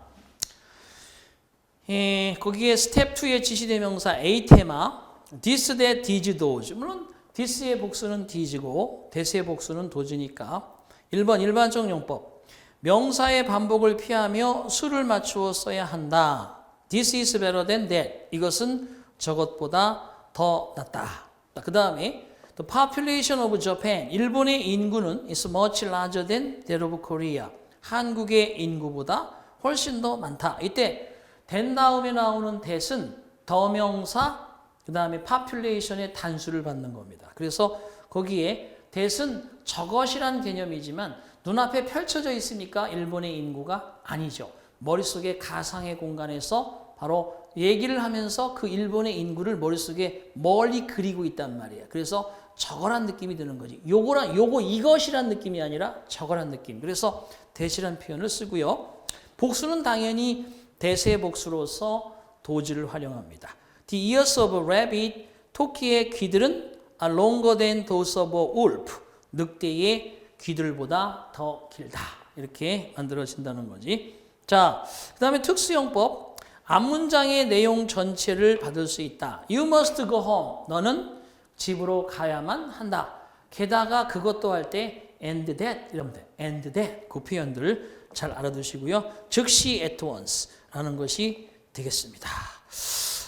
거기에 스텝 2의 지시대명사 A 테마 this, that, these, those. 물론 this의 복수는 these고 that의 복수는 those니까 1번 일반적 용법. 명사의 반복을 피하며 수를 맞추어 써야 한다. This is better than that. 이것은 저것보다 더 낫다. 그 다음에 The population of Japan. 일본의 인구는 is much larger than that of Korea. 한국의 인구보다 훨씬 더 많다. 이때 된 다음에 나오는 that은 더명사 그 다음에 population의 단수를 받는 겁니다. 그래서 거기에 that은 저것이란 개념이지만 눈앞에 펼쳐져 있으니까 일본의 인구가 아니죠. 머릿속에 가상의 공간에서 바로 얘기를 하면서 그 일본의 인구를 머릿속에 멀리 그리고 있단 말이에요. 그래서 저거란 느낌이 드는 거지. 이것이란 느낌이 아니라 저거란 느낌. 그래서 that이란 표현을 쓰고요. 복수는 당연히 that의 복수로서 도지를 활용합니다. The ears of a rabbit, 토끼의 귀들은 are longer than those of a wolf. 늑대의 귀들보다 더 길다. 이렇게 만들어진다는 거지. 자, 그 다음에 특수용법. 앞문장의 내용 전체를 받을 수 있다. You must go home. 너는 집으로 가야만 한다. 게다가 그것도 할 때 and that 이러면 돼. and that 그 표현들 잘 알아두시고요. 즉시 at once 라는 것이 되겠습니다.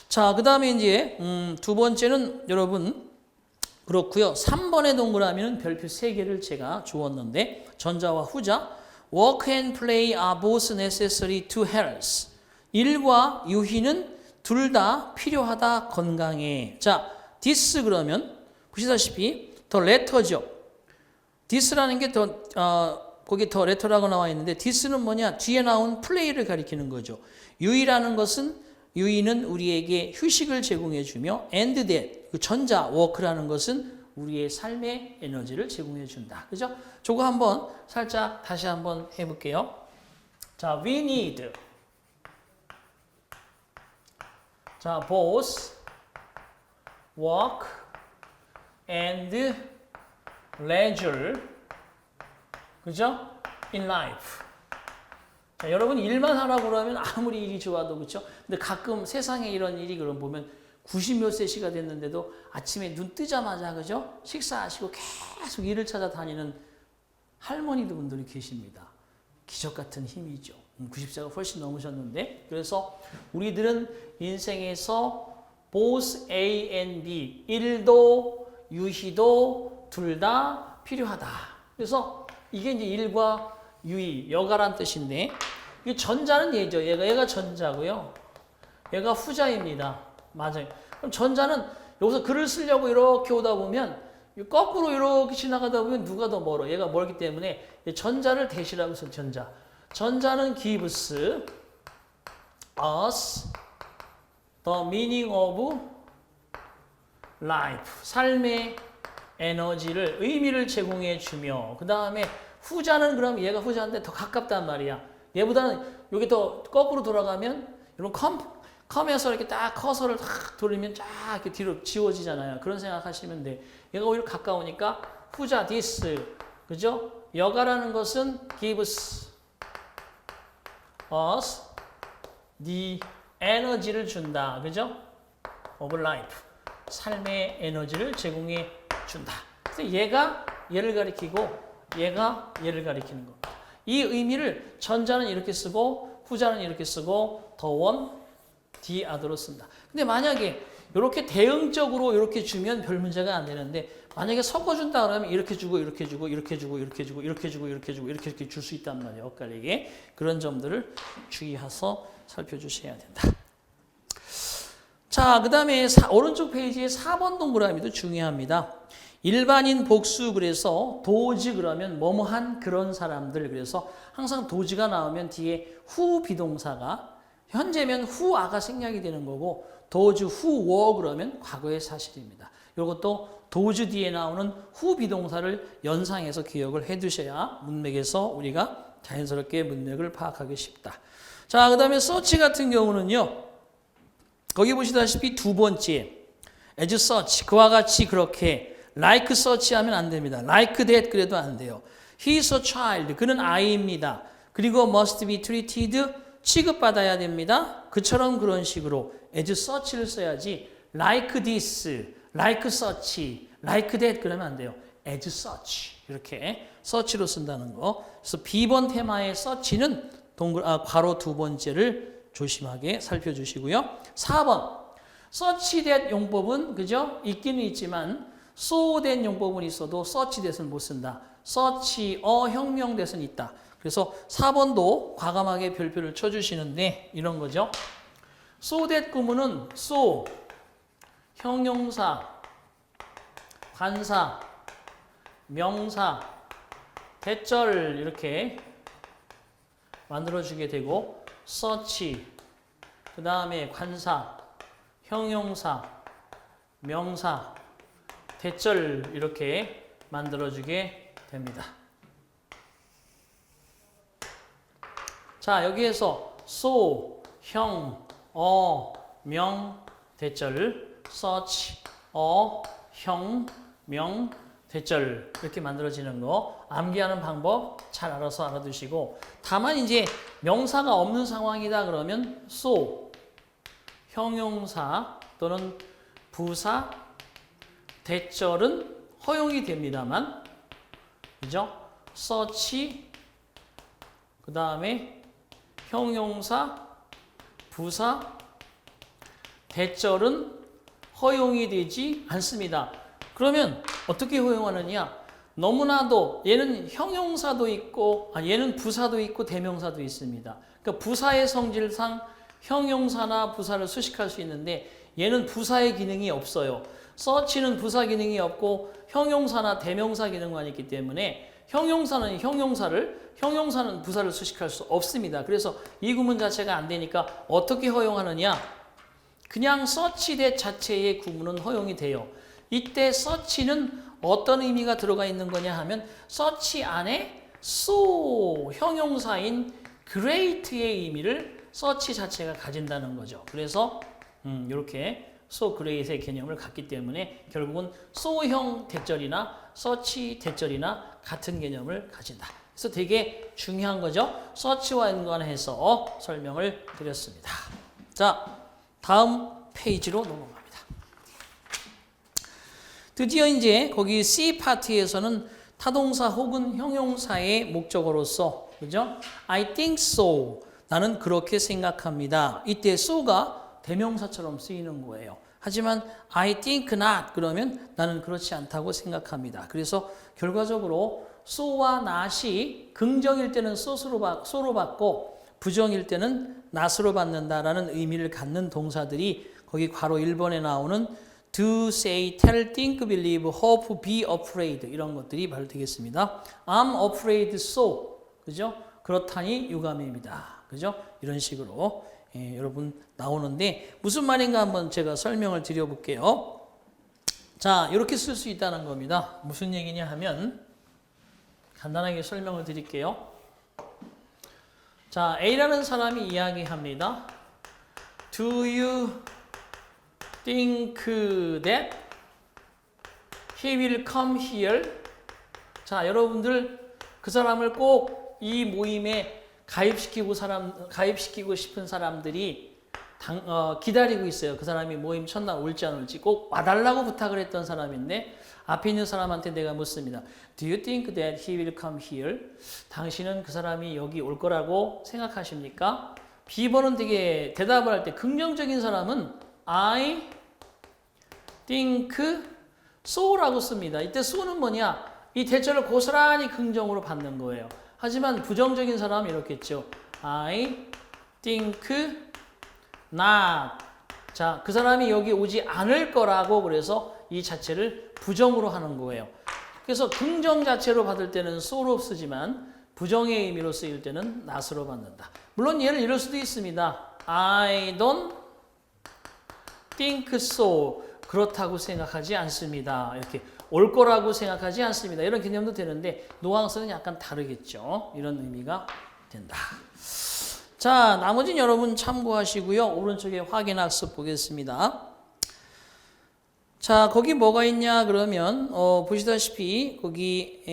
자, 그 다음에 이제 두 번째는 여러분 그렇고요. 3번의 동그라미는 별표 3개를 제가 주었는데 전자와 후자 work and play are both necessary to health. 일과 유희는 둘 다 필요하다 건강에. 자, this 그러면 보시다시피 더 letter죠. this라는 게 거기 더 letter라고 나와 있는데 this는 뭐냐? 뒤에 나온 play를 가리키는 거죠. 유희라는 것은 유희는 우리에게 휴식을 제공해 주며 and that 그 전자 work라는 것은 우리의 삶의 에너지를 제공해 준다. 그죠? 저거 한번 살짝 다시 한번 해 볼게요. 자, we need 자, both work and leisure. 그죠? in life. 자, 여러분 일만 하라고 그러면 아무리 일이 좋아도 그렇죠. 근데 가끔 세상에 이런 일이 그럼 보면 90몇 세시가 됐는데도 아침에 눈 뜨자마자 그죠? 식사하시고 계속 일을 찾아다니는 할머니들 분들이 계십니다. 기적 같은 힘이죠. 90세가 훨씬 넘으셨는데 그래서 우리들은 인생에서 both A and B 일도 유희도 둘 다 필요하다. 그래서 이게 이제 일과 유희, 여가란 뜻인데 이 전자는 얘죠. 얘가 전자고요. 얘가 후자입니다. 맞아요. 그럼 전자는 여기서 글을 쓰려고 이렇게 오다 보면 거꾸로 이렇게 지나가다 보면 누가 더 멀어. 얘가 멀기 때문에 전자를 대시라고 해서 전자. 전자는 gives us the meaning of life. 삶의 에너지를, 의미를 제공해 주며 그 다음에 후자는 그럼 얘가 후자인데 더 가깝단 말이야. 얘보다는 여기 더 거꾸로 돌아가면 이런 컴에서 이렇게 딱 커서를 딱 돌리면 쫙 이렇게 뒤로 지워지잖아요. 그런 생각하시면 돼. 얘가 오히려 가까우니까 후자 this 그죠? 여가라는 것은 gives us the energy를 준다. 그죠? of life. 삶의 에너지를 제공해 준다. 그래서 얘가 얘를 가리키고 얘가 얘를 가리키는 겁니다. 이 의미를 전자는 이렇게 쓰고 후자는 이렇게 쓰고 the one, the other로 쓴다. 근데 만약에 이렇게 대응적으로 이렇게 주면 별 문제가 안 되는데 만약에 섞어준다 그러면 이렇게 주고 이렇게 주고 이렇게 주고 이렇게 주고 이렇게 주고 이렇게 주고 이렇게 줄 수 있단 말이에요. 엇갈리게. 그런 점들을 주의해서 살펴주셔야 된다. 자, 그 다음에 오른쪽 페이지에 4번 동그라미도 중요합니다. 일반인 복수 그래서 도지 그러면 뭐뭐한 그런 사람들 그래서 항상 도지가 나오면 뒤에 후 비동사가 현재면 후아가 생략이 되는 거고 도지 후워 그러면 과거의 사실입니다. 이것도 도즈 뒤에 나오는 후 비동사를 연상해서 기억을 해 두셔야 문맥에서 우리가 자연스럽게 문맥을 파악하기 쉽다. 자, 그 다음에 search 같은 경우는요. 거기 보시다시피 두 번째 as such, 그와 같이 그렇게 like such 하면 안 됩니다. like that 그래도 안 돼요. He is a child, 그는 아이입니다. 그리고 must be treated, 취급받아야 됩니다. 그처럼 그런 식으로 as such를 써야지 like this, like such, like that 그러면 안 돼요. as such 이렇게 such로 쓴다는 거. 그래서 B번 테마의 such는 괄호 두 번째를 조심하게 살펴주시고요. 4번 such that 용법은 그죠? 있기는 있지만 so that 용법은 있어도 such that은 못 쓴다. such 혁명 that은 있다. 그래서 4번도 과감하게 별표를 쳐주시는데 이런 거죠. so that 구문은 so 형용사, 관사, 명사, 대절 이렇게 만들어주게 되고 such, 그 다음에 관사, 형용사, 명사, 대절 이렇게 만들어주게 됩니다. 자, 여기에서 so, 형, 명, 대절, such, 형, 명, 대절 이렇게 만들어지는 거 암기하는 방법 잘 알아서 알아두시고, 다만 이제 명사가 없는 상황이다 그러면 so, 형용사 또는 부사, 대절은 허용이 됩니다만, 그죠? such, 그 다음에 형용사, 부사, 대절은 허용이 되지 않습니다. 그러면 어떻게 허용하느냐? 너무나도 얘는 형용사도 있고 얘는 부사도 있고 대명사도 있습니다. 그러니까 부사의 성질상 형용사나 부사를 수식할 수 있는데 얘는 부사의 기능이 없어요. 서치는 부사 기능이 없고 형용사나 대명사 기능만 있기 때문에 형용사는 형용사를, 형용사는 부사를 수식할 수 없습니다. 그래서 이 구문 자체가 안 되니까 어떻게 허용하느냐? 그냥 search that 자체의 구문은 허용이 돼요. 이때 search는 어떤 의미가 들어가 있는 거냐 하면 search 안에 so 형용사인 great의 의미를 search 자체가 가진다는 거죠. 그래서 이렇게 so great의 개념을 갖기 때문에 결국은 so형 대절이나 search 대절이나 같은 개념을 가진다. 그래서 되게 중요한 거죠. search와 연관해서 설명을 드렸습니다. 자, 다음 페이지로 넘어갑니다. 드디어 이제 거기 C 파트에서는 타동사 혹은 형용사의 목적어로서, 그죠? I think so. 나는 그렇게 생각합니다. 이때 so가 대명사처럼 쓰이는 거예요. 하지만 I think not 그러면 나는 그렇지 않다고 생각합니다. 그래서 결과적으로 so와 not이 긍정일 때는 so로 받고 부정일 때는 not으로 받는다라는 의미를 갖는 동사들이 거기 괄호 1번에 나오는 do, say, tell, think, believe, hope, be afraid 이런 것들이 발되겠습니다. I'm afraid so, 그죠? 그렇다니 유감입니다. 그죠? 이런 식으로 여러분 나오는데 무슨 말인가 한번 제가 설명을 드려볼게요. 자, 이렇게 쓸 수 있다는 겁니다. 무슨 얘기냐 하면 간단하게 설명을 드릴게요. 자, A라는 사람이 이야기합니다. Do you think that he will come here? 자, 여러분들 그 사람을 꼭 이 모임에 가입시키고 싶은 사람들이 기다리고 있어요. 그 사람이 모임 첫날 올지 안 올지 꼭 와달라고 부탁을 했던 사람인데 앞에 있는 사람한테 내가 묻습니다. Do you think that he will come here? 당신은 그 사람이 여기 올 거라고 생각하십니까? B번은 되게 대답을 할 때 긍정적인 사람은 I think so라고 씁니다. 이때 so는 뭐냐? 이 대절을 고스란히 긍정으로 받는 거예요. 하지만 부정적인 사람은 이렇겠죠. I think not. 자, 그 사람이 여기 오지 않을 거라고 그래서 이 자체를 부정으로 하는 거예요. 그래서 긍정 자체로 받을 때는 so로 쓰지만 부정의 의미로 쓰일 때는 not으로 받는다. 물론 얘를 이럴 수도 있습니다. I don't think so. 그렇다고 생각하지 않습니다. 이렇게 올 거라고 생각하지 않습니다. 이런 개념도 되는데 뉘앙스는 약간 다르겠죠. 이런 의미가 된다. 자, 나머지는 여러분 참고하시고요. 오른쪽에 확인학습 보겠습니다. 자, 거기 뭐가 있냐 그러면 보시다시피 거기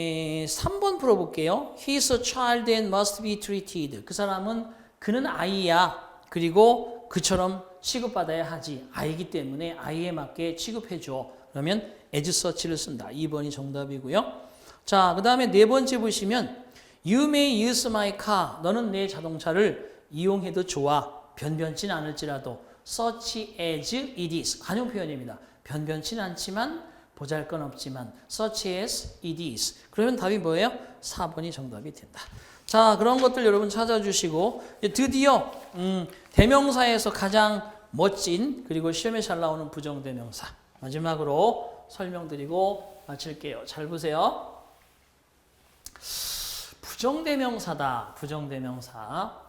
3번 풀어볼게요. He is a child and must be treated. 그 사람은 그는 아이야. 그리고 그처럼 취급받아야 하지. 아이기 때문에 아이에 맞게 취급해줘. 그러면 as such를 쓴다. 2번이 정답이고요. 자, 그 다음에 네 번째 보시면 You may use my car. 너는 내 자동차를 이용해도 좋아. 변변치 않을지라도 such as it is. 관용 표현입니다. 변변치는 않지만 보잘것없지만 such as it is. 그러면 답이 뭐예요? 4번이 정답이 된다. 자, 그런 것들 여러분 찾아주시고 드디어 대명사에서 가장 멋진 그리고 시험에 잘 나오는 부정대명사 마지막으로 설명드리고 마칠게요. 잘 보세요. 부정대명사다. 부정대명사.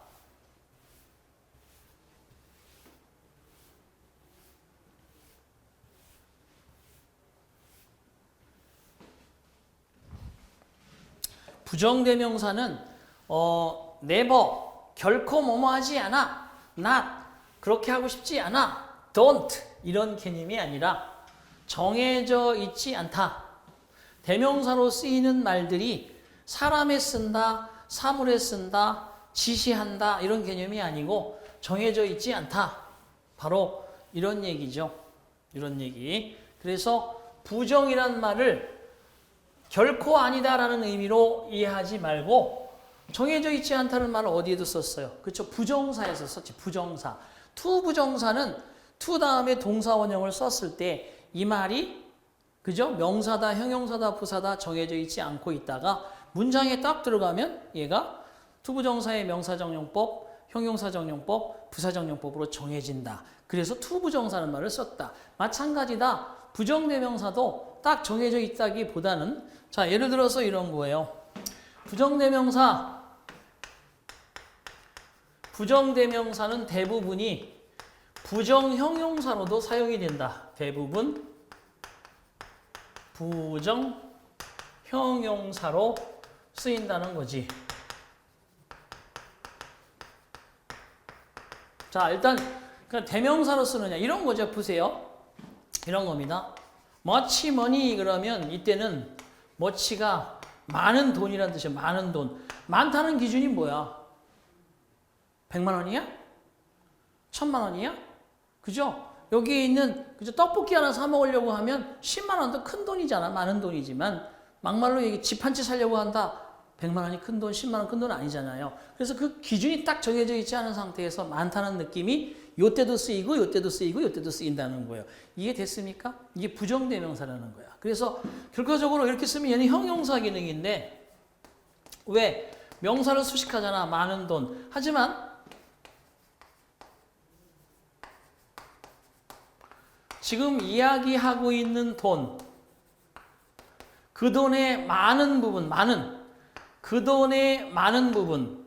부정대명사는 never, 결코 뭐뭐 하지 않아, not, 그렇게 하고 싶지 않아, don't 이런 개념이 아니라 정해져 있지 않다. 대명사로 쓰이는 말들이 사람에 쓴다, 사물에 쓴다, 지시한다 이런 개념이 아니고 정해져 있지 않다. 바로 이런 얘기죠. 이런 얘기. 그래서 부정이란 말을 결코 아니다라는 의미로 이해하지 말고 정해져 있지 않다는 말을 어디에도 썼어요. 그렇죠? 부정사에서 썼지. 부정사. to 부정사는 to 다음에 동사 원형을 썼을 때 이 말이 그죠? 명사다, 형용사다, 부사다 정해져 있지 않고 있다가 문장에 딱 들어가면 얘가 to 부정사의 명사정용법, 형용사정용법, 부사정용법으로 정해진다. 그래서 to 부정사라는 말을 썼다. 마찬가지다. 부정대명사도 딱 정해져 있다기보다는 자, 예를 들어서 이런 거예요. 부정대명사는 대부분이 부정형용사로도 사용이 된다. 대부분 부정형용사로 쓰인다는 거지. 자, 일단 그냥 대명사로 쓰느냐 이런 거죠. 보세요. 이런 겁니다. much money 그러면 이때는 much가 많은 돈이라는 뜻이에요. 많은 돈. 많다는 기준이 뭐야? 100만 원이야? 1000만 원이야? 그죠? 여기에 있는 그죠? 떡볶이 하나 사 먹으려고 하면 10만 원도 큰 돈이잖아. 많은 돈이지만 막말로 얘기 집 한 채 살려고 한다. 100만 원이 큰 돈, 10만 원 큰 돈 아니잖아요. 그래서 그 기준이 딱 정해져 있지 않은 상태에서 많다는 느낌이 요때도 쓰이고 요때도 쓰이고 요때도 쓰인다는 거예요. 이해 됐습니까? 이게 부정대명사라는 거야. 그래서 결과적으로 이렇게 쓰면 얘는 형용사 기능인데 왜? 명사를 수식하잖아. 많은 돈. 하지만 지금 이야기하고 있는 돈, 그 돈의 많은 부분, 그 돈의 많은 부분,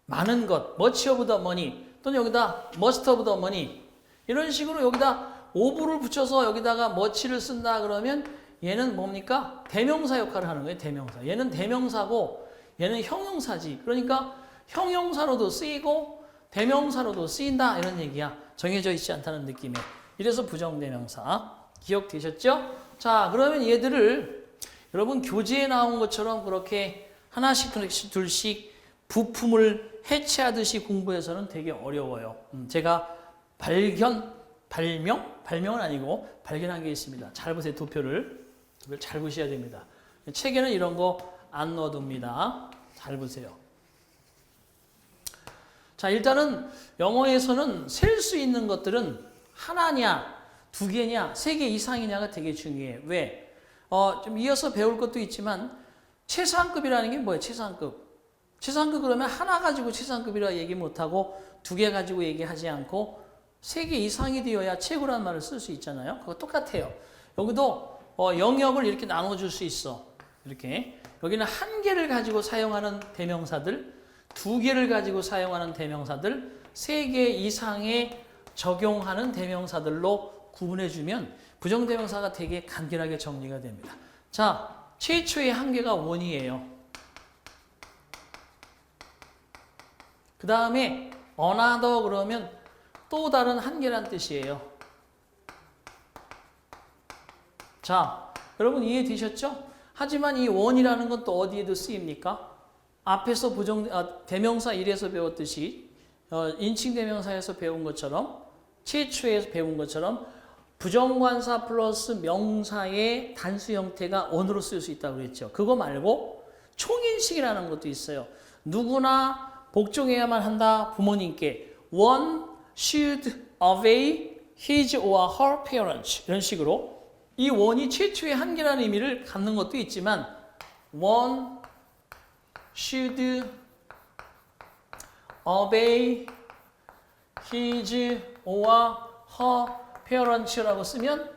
많은 것, much of the money 또는 여기다 most of the money 이런 식으로 여기다 ove를 붙여서 여기다가 much를 쓴다 그러면 얘는 뭡니까? 대명사 역할을 하는 거예요. 대명사. 얘는 대명사고 얘는 형용사지. 그러니까 형용사로도 쓰이고 대명사로도 쓰인다 이런 얘기야. 정해져 있지 않다는 느낌에. 이래서 부정대명사. 기억되셨죠? 자, 그러면 얘들을 여러분 교재에 나온 것처럼 그렇게 하나씩 둘씩 부품을 해체하듯이 공부해서는 되게 어려워요. 제가 발명은 아니고 발견한 게 있습니다. 잘 보세요. 도표를 잘 보셔야 됩니다. 책에는 이런 거 안 넣어둡니다. 잘 보세요. 자, 일단은 영어에서는 셀 수 있는 것들은 하나냐, 두 개냐, 세 개 이상이냐가 되게 중요해요. 왜? 좀 이어서 배울 것도 있지만 최상급이라는 게 뭐예요? 최상급. 최상급 그러면 하나 가지고 최상급이라 얘기 못하고 두 개 가지고 얘기하지 않고 세 개 이상이 되어야 최고라는 말을 쓸 수 있잖아요. 그거 똑같아요. 여기도 영역을 이렇게 나눠줄 수 있어. 이렇게. 여기는 한 개를 가지고 사용하는 대명사들, 두 개를 가지고 사용하는 대명사들, 세 개 이상의 적용하는 대명사들로 구분해주면 부정대명사가 되게 간결하게 정리가 됩니다. 자, 최초의 한계가 원이에요. 그 다음에 another 그러면 또 다른 한계란 뜻이에요. 자, 여러분 이해되셨죠? 하지만 이 원이라는 건 또 어디에도 쓰입니까? 앞에서 대명사 1에서 배웠듯이 인칭 대명사에서 배운 것처럼 최초에 배운 것처럼 부정관사 플러스 명사의 단수 형태가 원으로 쓸 수 있다고 그랬죠. 그거 말고 총인식이라는 것도 있어요. 누구나 복종해야만 한다. 부모님께 one should obey his or her parents 이런 식으로 이 원이 최초의 한계라는 의미를 갖는 것도 있지만 one should obey his or her parents라고 쓰면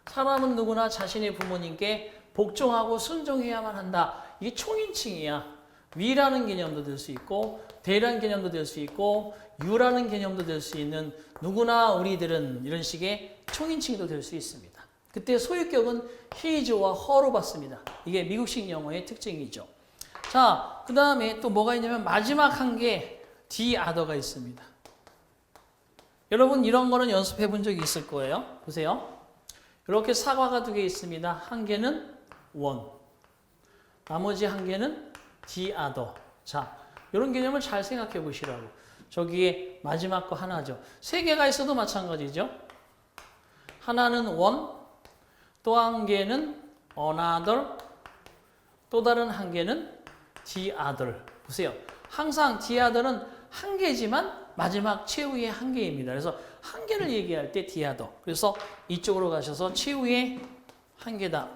사람은 누구나 자신의 부모님께 복종하고 순종해야만 한다. 이게 총인칭이야. 위라는 개념도 될 수 있고 대라는 개념도 될 수 있고 유라는 개념도 될 수 있는 누구나 우리들은 이런 식의 총인칭도 될 수 있습니다. 그때 소유격은 his와 her로 받습니다. 이게 미국식 영어의 특징이죠. 자, 그 다음에 또 뭐가 있냐면 마지막 한계 the other가 있습니다. 여러분 이런 거는 연습해 본 적이 있을 거예요. 보세요. 이렇게 사과가 두 개 있습니다. 한 개는 one, 나머지 한 개는 the other. 자, 이런 개념을 잘 생각해 보시라고. 저기에 마지막 거 하나죠. 세 개가 있어도 마찬가지죠. 하나는 one, 또 한 개는 another, 또 다른 한 개는 the other. 보세요. 항상 the other는 한 개지만 마지막 최후의 한 개입니다. 그래서 한 개를 얘기할 때 the other. 그래서 이쪽으로 가셔서 최후의 한 개다.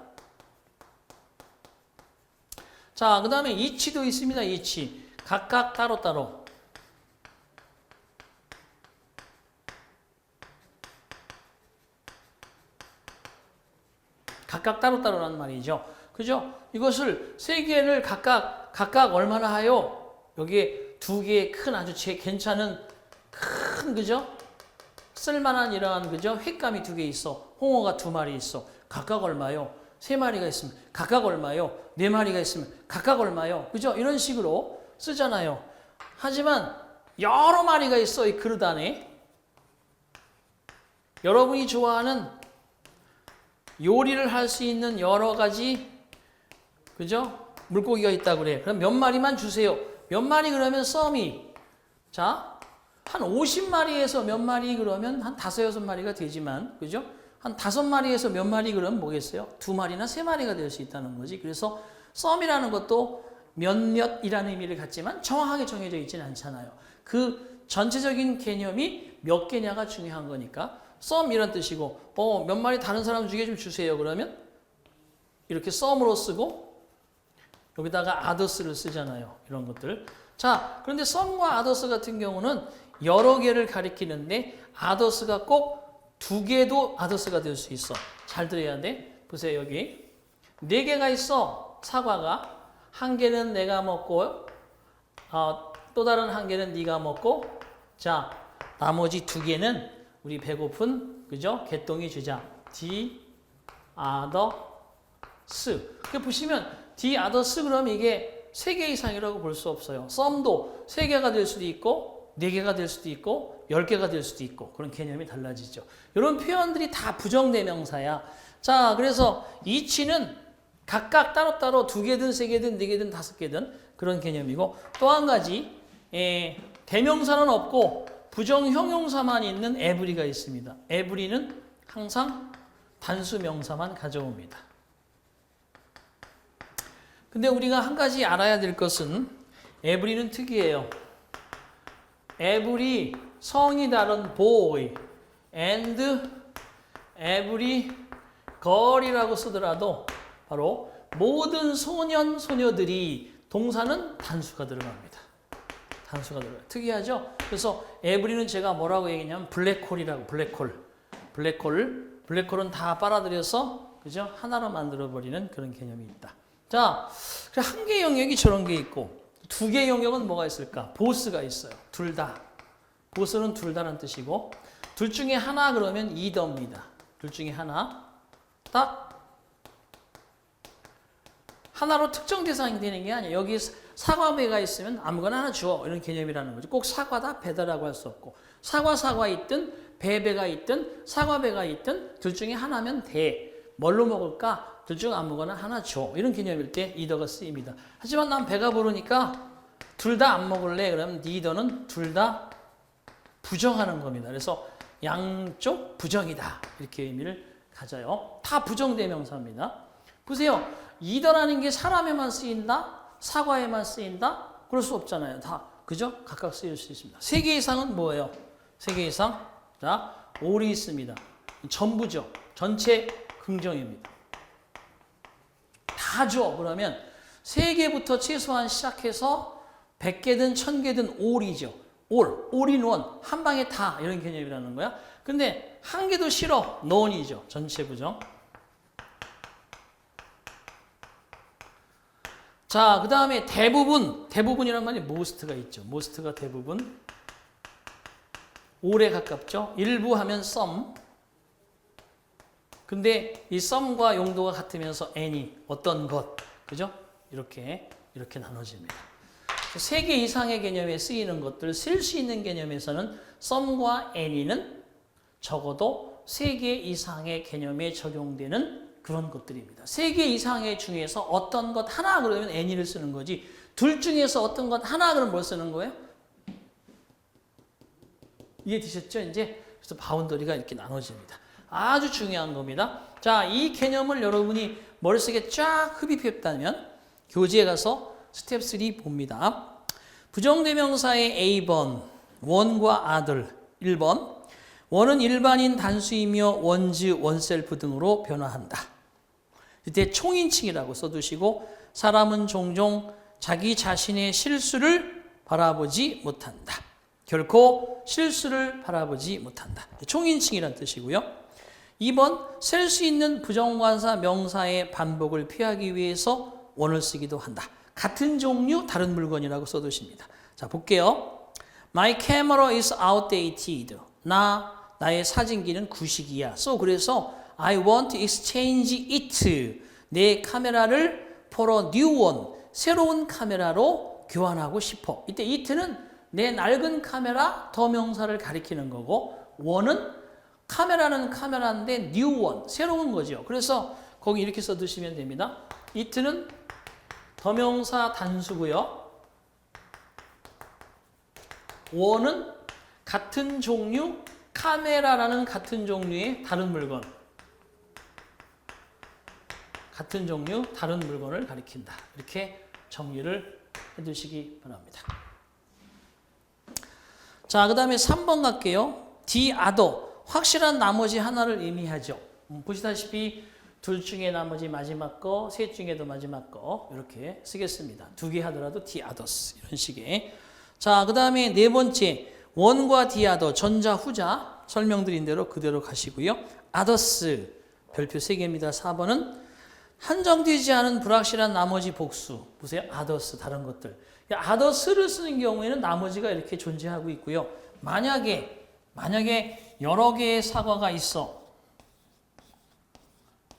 자, 그 다음에 each도 있습니다. each. 각각 따로따로. 각각 따로따로라는 말이죠. 그죠? 이것을 세 개를 각각 얼마나 하요? 여기에 두 개의 큰 아주 괜찮은 큰 그죠? 쓸만한 이러한 그죠? 횟감이 두 개 있어. 홍어가 두 마리 있어. 각각 얼마요? 세 마리가 있으면 각각 얼마요? 네 마리가 있으면 각각 얼마요? 그죠? 이런 식으로 쓰잖아요. 하지만 여러 마리가 있어. 이 그릇 안에. 여러분이 좋아하는 요리를 할 수 있는 여러 가지 그죠? 물고기가 있다고 그래. 그럼 몇 마리만 주세요. 몇 마리 그러면 썸이 자, 한 50마리에서 몇 마리 그러면 한 5, 6마리가 되지만 그죠? 한 5마리에서 몇 마리 그러면 뭐겠어요? 2마리나 3마리가 될 수 있다는 거지. 그래서 썸이라는 것도 몇몇이라는 의미를 갖지만 정확하게 정해져 있지는 않잖아요. 그 전체적인 개념이 몇 개냐가 중요한 거니까 썸 이런 뜻이고 몇 마리 다른 사람 중에 좀 주세요. 그러면 이렇게 썸으로 쓰고 여기다가 others를 쓰잖아요. 이런 것들. 자, 그런데 썸과 others 같은 경우는 여러 개를 가리키는데 others가 꼭 두 개도 others가 될 수 있어. 잘 들어야 돼. 보세요. 여기 네 개가 있어. 사과가 한 개는 내가 먹고 또 다른 한 개는 네가 먹고 자, 나머지 두 개는 우리 배고픈 그죠? 개똥이 주자. the others. 그 보시면 the others 그러면 이게 3개 이상이라고 볼 수 없어요. 썸도 3개가 될 수도 있고 4개가 될 수도 있고 10개가 될 수도 있고 그런 개념이 달라지죠. 이런 표현들이 다 부정대명사야. 자, 그래서 each는 각각 따로따로 2개든 3개든 4개든 5개든 그런 개념이고 또 한 가지 대명사는 없고 부정 형용사만 있는 every가 있습니다. every는 항상 단수 명사만 가져옵니다. 근데 우리가 한 가지 알아야 될 것은 every는 특이해요. every 성이 다른 boy and every girl이라고 쓰더라도 바로 모든 소년, 소녀들이 동사는 단수가 들어갑니다. 단수가 들어가요. 특이하죠? 그래서 every는 제가 뭐라고 얘기했냐면 블랙홀이라고 블랙홀은 다 빨아들여서 그죠? 하나로 만들어버리는 그런 개념이 있다. 자, 한 개 영역이 저런 게 있고 2개 영역은 뭐가 있을까? 보스가 있어요. 둘 다. 보스는 둘 다라는 뜻이고 둘 중에 하나 그러면 either입니다. 둘 중에 하나. 다 하나로 특정 대상이 되는 게 아니에요. 여기 사과배가 있으면 아무거나 하나 줘. 이런 개념이라는 거죠. 꼭 사과다, 배다라고 할 수 없고. 사과 있든, 배가 있든, 사과배가 있든, 둘 중에 하나면 돼. 뭘로 먹을까? 둘 중 아무거나 하나 줘. 이런 개념일 때 이더가 쓰입니다. 하지만 난 배가 부르니까 둘 다 안 먹을래. 그러면 니더는 둘 다 부정하는 겁니다. 그래서 양쪽 부정이다. 이렇게 의미를 가져요. 다 부정대명사입니다. 보세요. 이더라는 게 사람에만 쓰인다? 사과에만 쓰인다? 그럴 수 없잖아요. 다. 그죠? 각각 쓰일 수 있습니다. 3개 이상은 뭐예요? 3개 이상? 자, all이 있습니다. 전부죠. 전체 긍정입니다. 다 줘. 그러면 3개부터 최소한 시작해서 100개든 1000개든 all이죠. all in one. 한 방에 다. 이런 개념이라는 거야. 근데 한 개도 싫어. none이죠. 전체 부정. 자, 그 다음에 대부분이란 말이 most가 있죠. most가 대부분. all에 가깝죠. 일부 하면 some. 근데 이 some과 용도가 같으면서 any, 어떤 것. 그죠? 이렇게 나눠집니다. 3개 이상의 개념에 쓰이는 것들, 쓸 수 있는 개념에서는 some과 any는 적어도 3개 이상의 개념에 적용되는 그런 것들입니다. 3개 이상의 중에서 어떤 것 하나 그러면 any를 쓰는 거지. 둘 중에서 어떤 것 하나 그러면 뭘 쓰는 거예요? 이해되셨죠? 이제 그래서 바운더리가 이렇게 나눠집니다. 아주 중요한 겁니다. 자, 이 개념을 여러분이 머릿속에 쫙 흡입했다면 교재에 가서 스텝 3 봅니다. 부정대명사의 A번, 원과 아들 1번. 원은 일반인 단수이며 원즈, 원셀프 등으로 변화한다. 이때 총인칭이라고 써두시고 사람은 종종 자기 자신의 실수를 바라보지 못한다. 결코 실수를 바라보지 못한다. 총인칭이란 뜻이고요. 2번, 셀 수 있는 부정관사 명사의 반복을 피하기 위해서 원을 쓰기도 한다. 같은 종류 다른 물건이라고 써두십니다. 자, 볼게요. My camera is outdated. 나의 사진기는 구식이야. So 그래서 I want to exchange it. 내 카메라를 for a new one. 새로운 카메라로 교환하고 싶어. 이때 it는 내 낡은 카메라 더 명사를 가리키는 거고 one은 카메라는 카메라인데 new one. 새로운 거죠. 그래서 거기 이렇게 써두시면 됩니다. it는 더 명사 단수고요. one은 같은 종류 카메라라는 같은 종류의 다른 물건. 같은 종류 다른 물건을 가리킨다. 이렇게 정리를 해두시기 바랍니다. 자, 그 다음에 3번 갈게요. the other. 확실한 나머지 하나를 의미하죠. 보시다시피 둘 중에 나머지 마지막 거, 셋 중에도 마지막 거 이렇게 쓰겠습니다. 2개 하더라도 the others 이런 식의. 자, 그 다음에 4번째 원과 the other 전자 후자 설명드린 대로 그대로 가시고요. others 별표 3개입니다. 4번은 한정되지 않은 불확실한 나머지 복수. 보세요. others 다른 것들. others를 쓰는 경우에는 나머지가 이렇게 존재하고 있고요. 만약에 여러 개의 사과가 있어.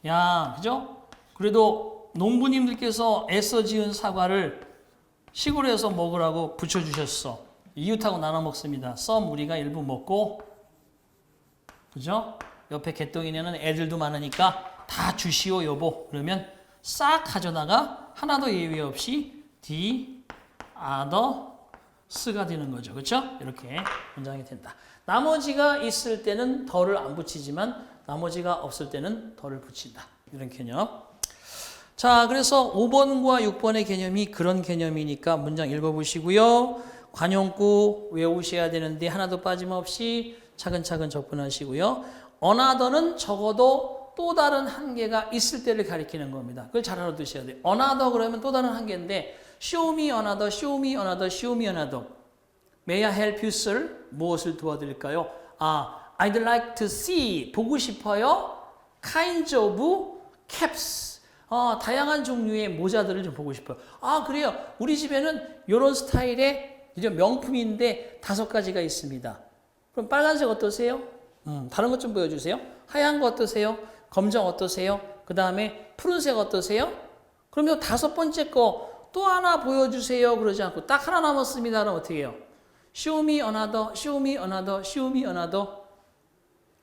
야, 그죠? 그래도 농부님들께서 애써 지은 사과를 시골에서 먹으라고 붙여주셨어. 이웃하고 나눠 먹습니다. 썸 우리가 일부 먹고, 그죠? 옆에 개똥이네는 애들도 많으니까 다 주시오 여보. 그러면 싹 가져다가 하나도 예외 없이 the others가 되는 거죠. 그렇죠? 이렇게 문장이 된다. 나머지가 있을 때는 더를 안 붙이지만 나머지가 없을 때는 더를 붙인다. 이런 개념. 자, 그래서 5번과 6번의 개념이 그런 개념이니까 문장 읽어보시고요. 관용구 외우셔야 되는데 하나도 빠짐없이 차근차근 접근하시고요. another는 적어도 또 다른 한계가 있을 때를 가리키는 겁니다. 그걸 잘 알아두셔야 돼요. another 그러면 또 다른 한계인데 show me another, show me another, show me another. May I help you, sir? 무엇을 도와드릴까요? I'd like to see, 보고 싶어요. kinds of caps. 다양한 종류의 모자들을 좀 보고 싶어요. 그래요. 우리 집에는 이런 스타일의 명품인데 5가지가 있습니다. 그럼 빨간색 어떠세요? 다른 것 좀 보여주세요. 하얀 거 어떠세요? 검정 어떠세요? 그 다음에 푸른색 어떠세요? 그러면 5번째 거 또 하나 보여주세요. 그러지 않고 딱 하나 남았습니다. 그럼 어떻게 해요? Show me another, show me another, show me another,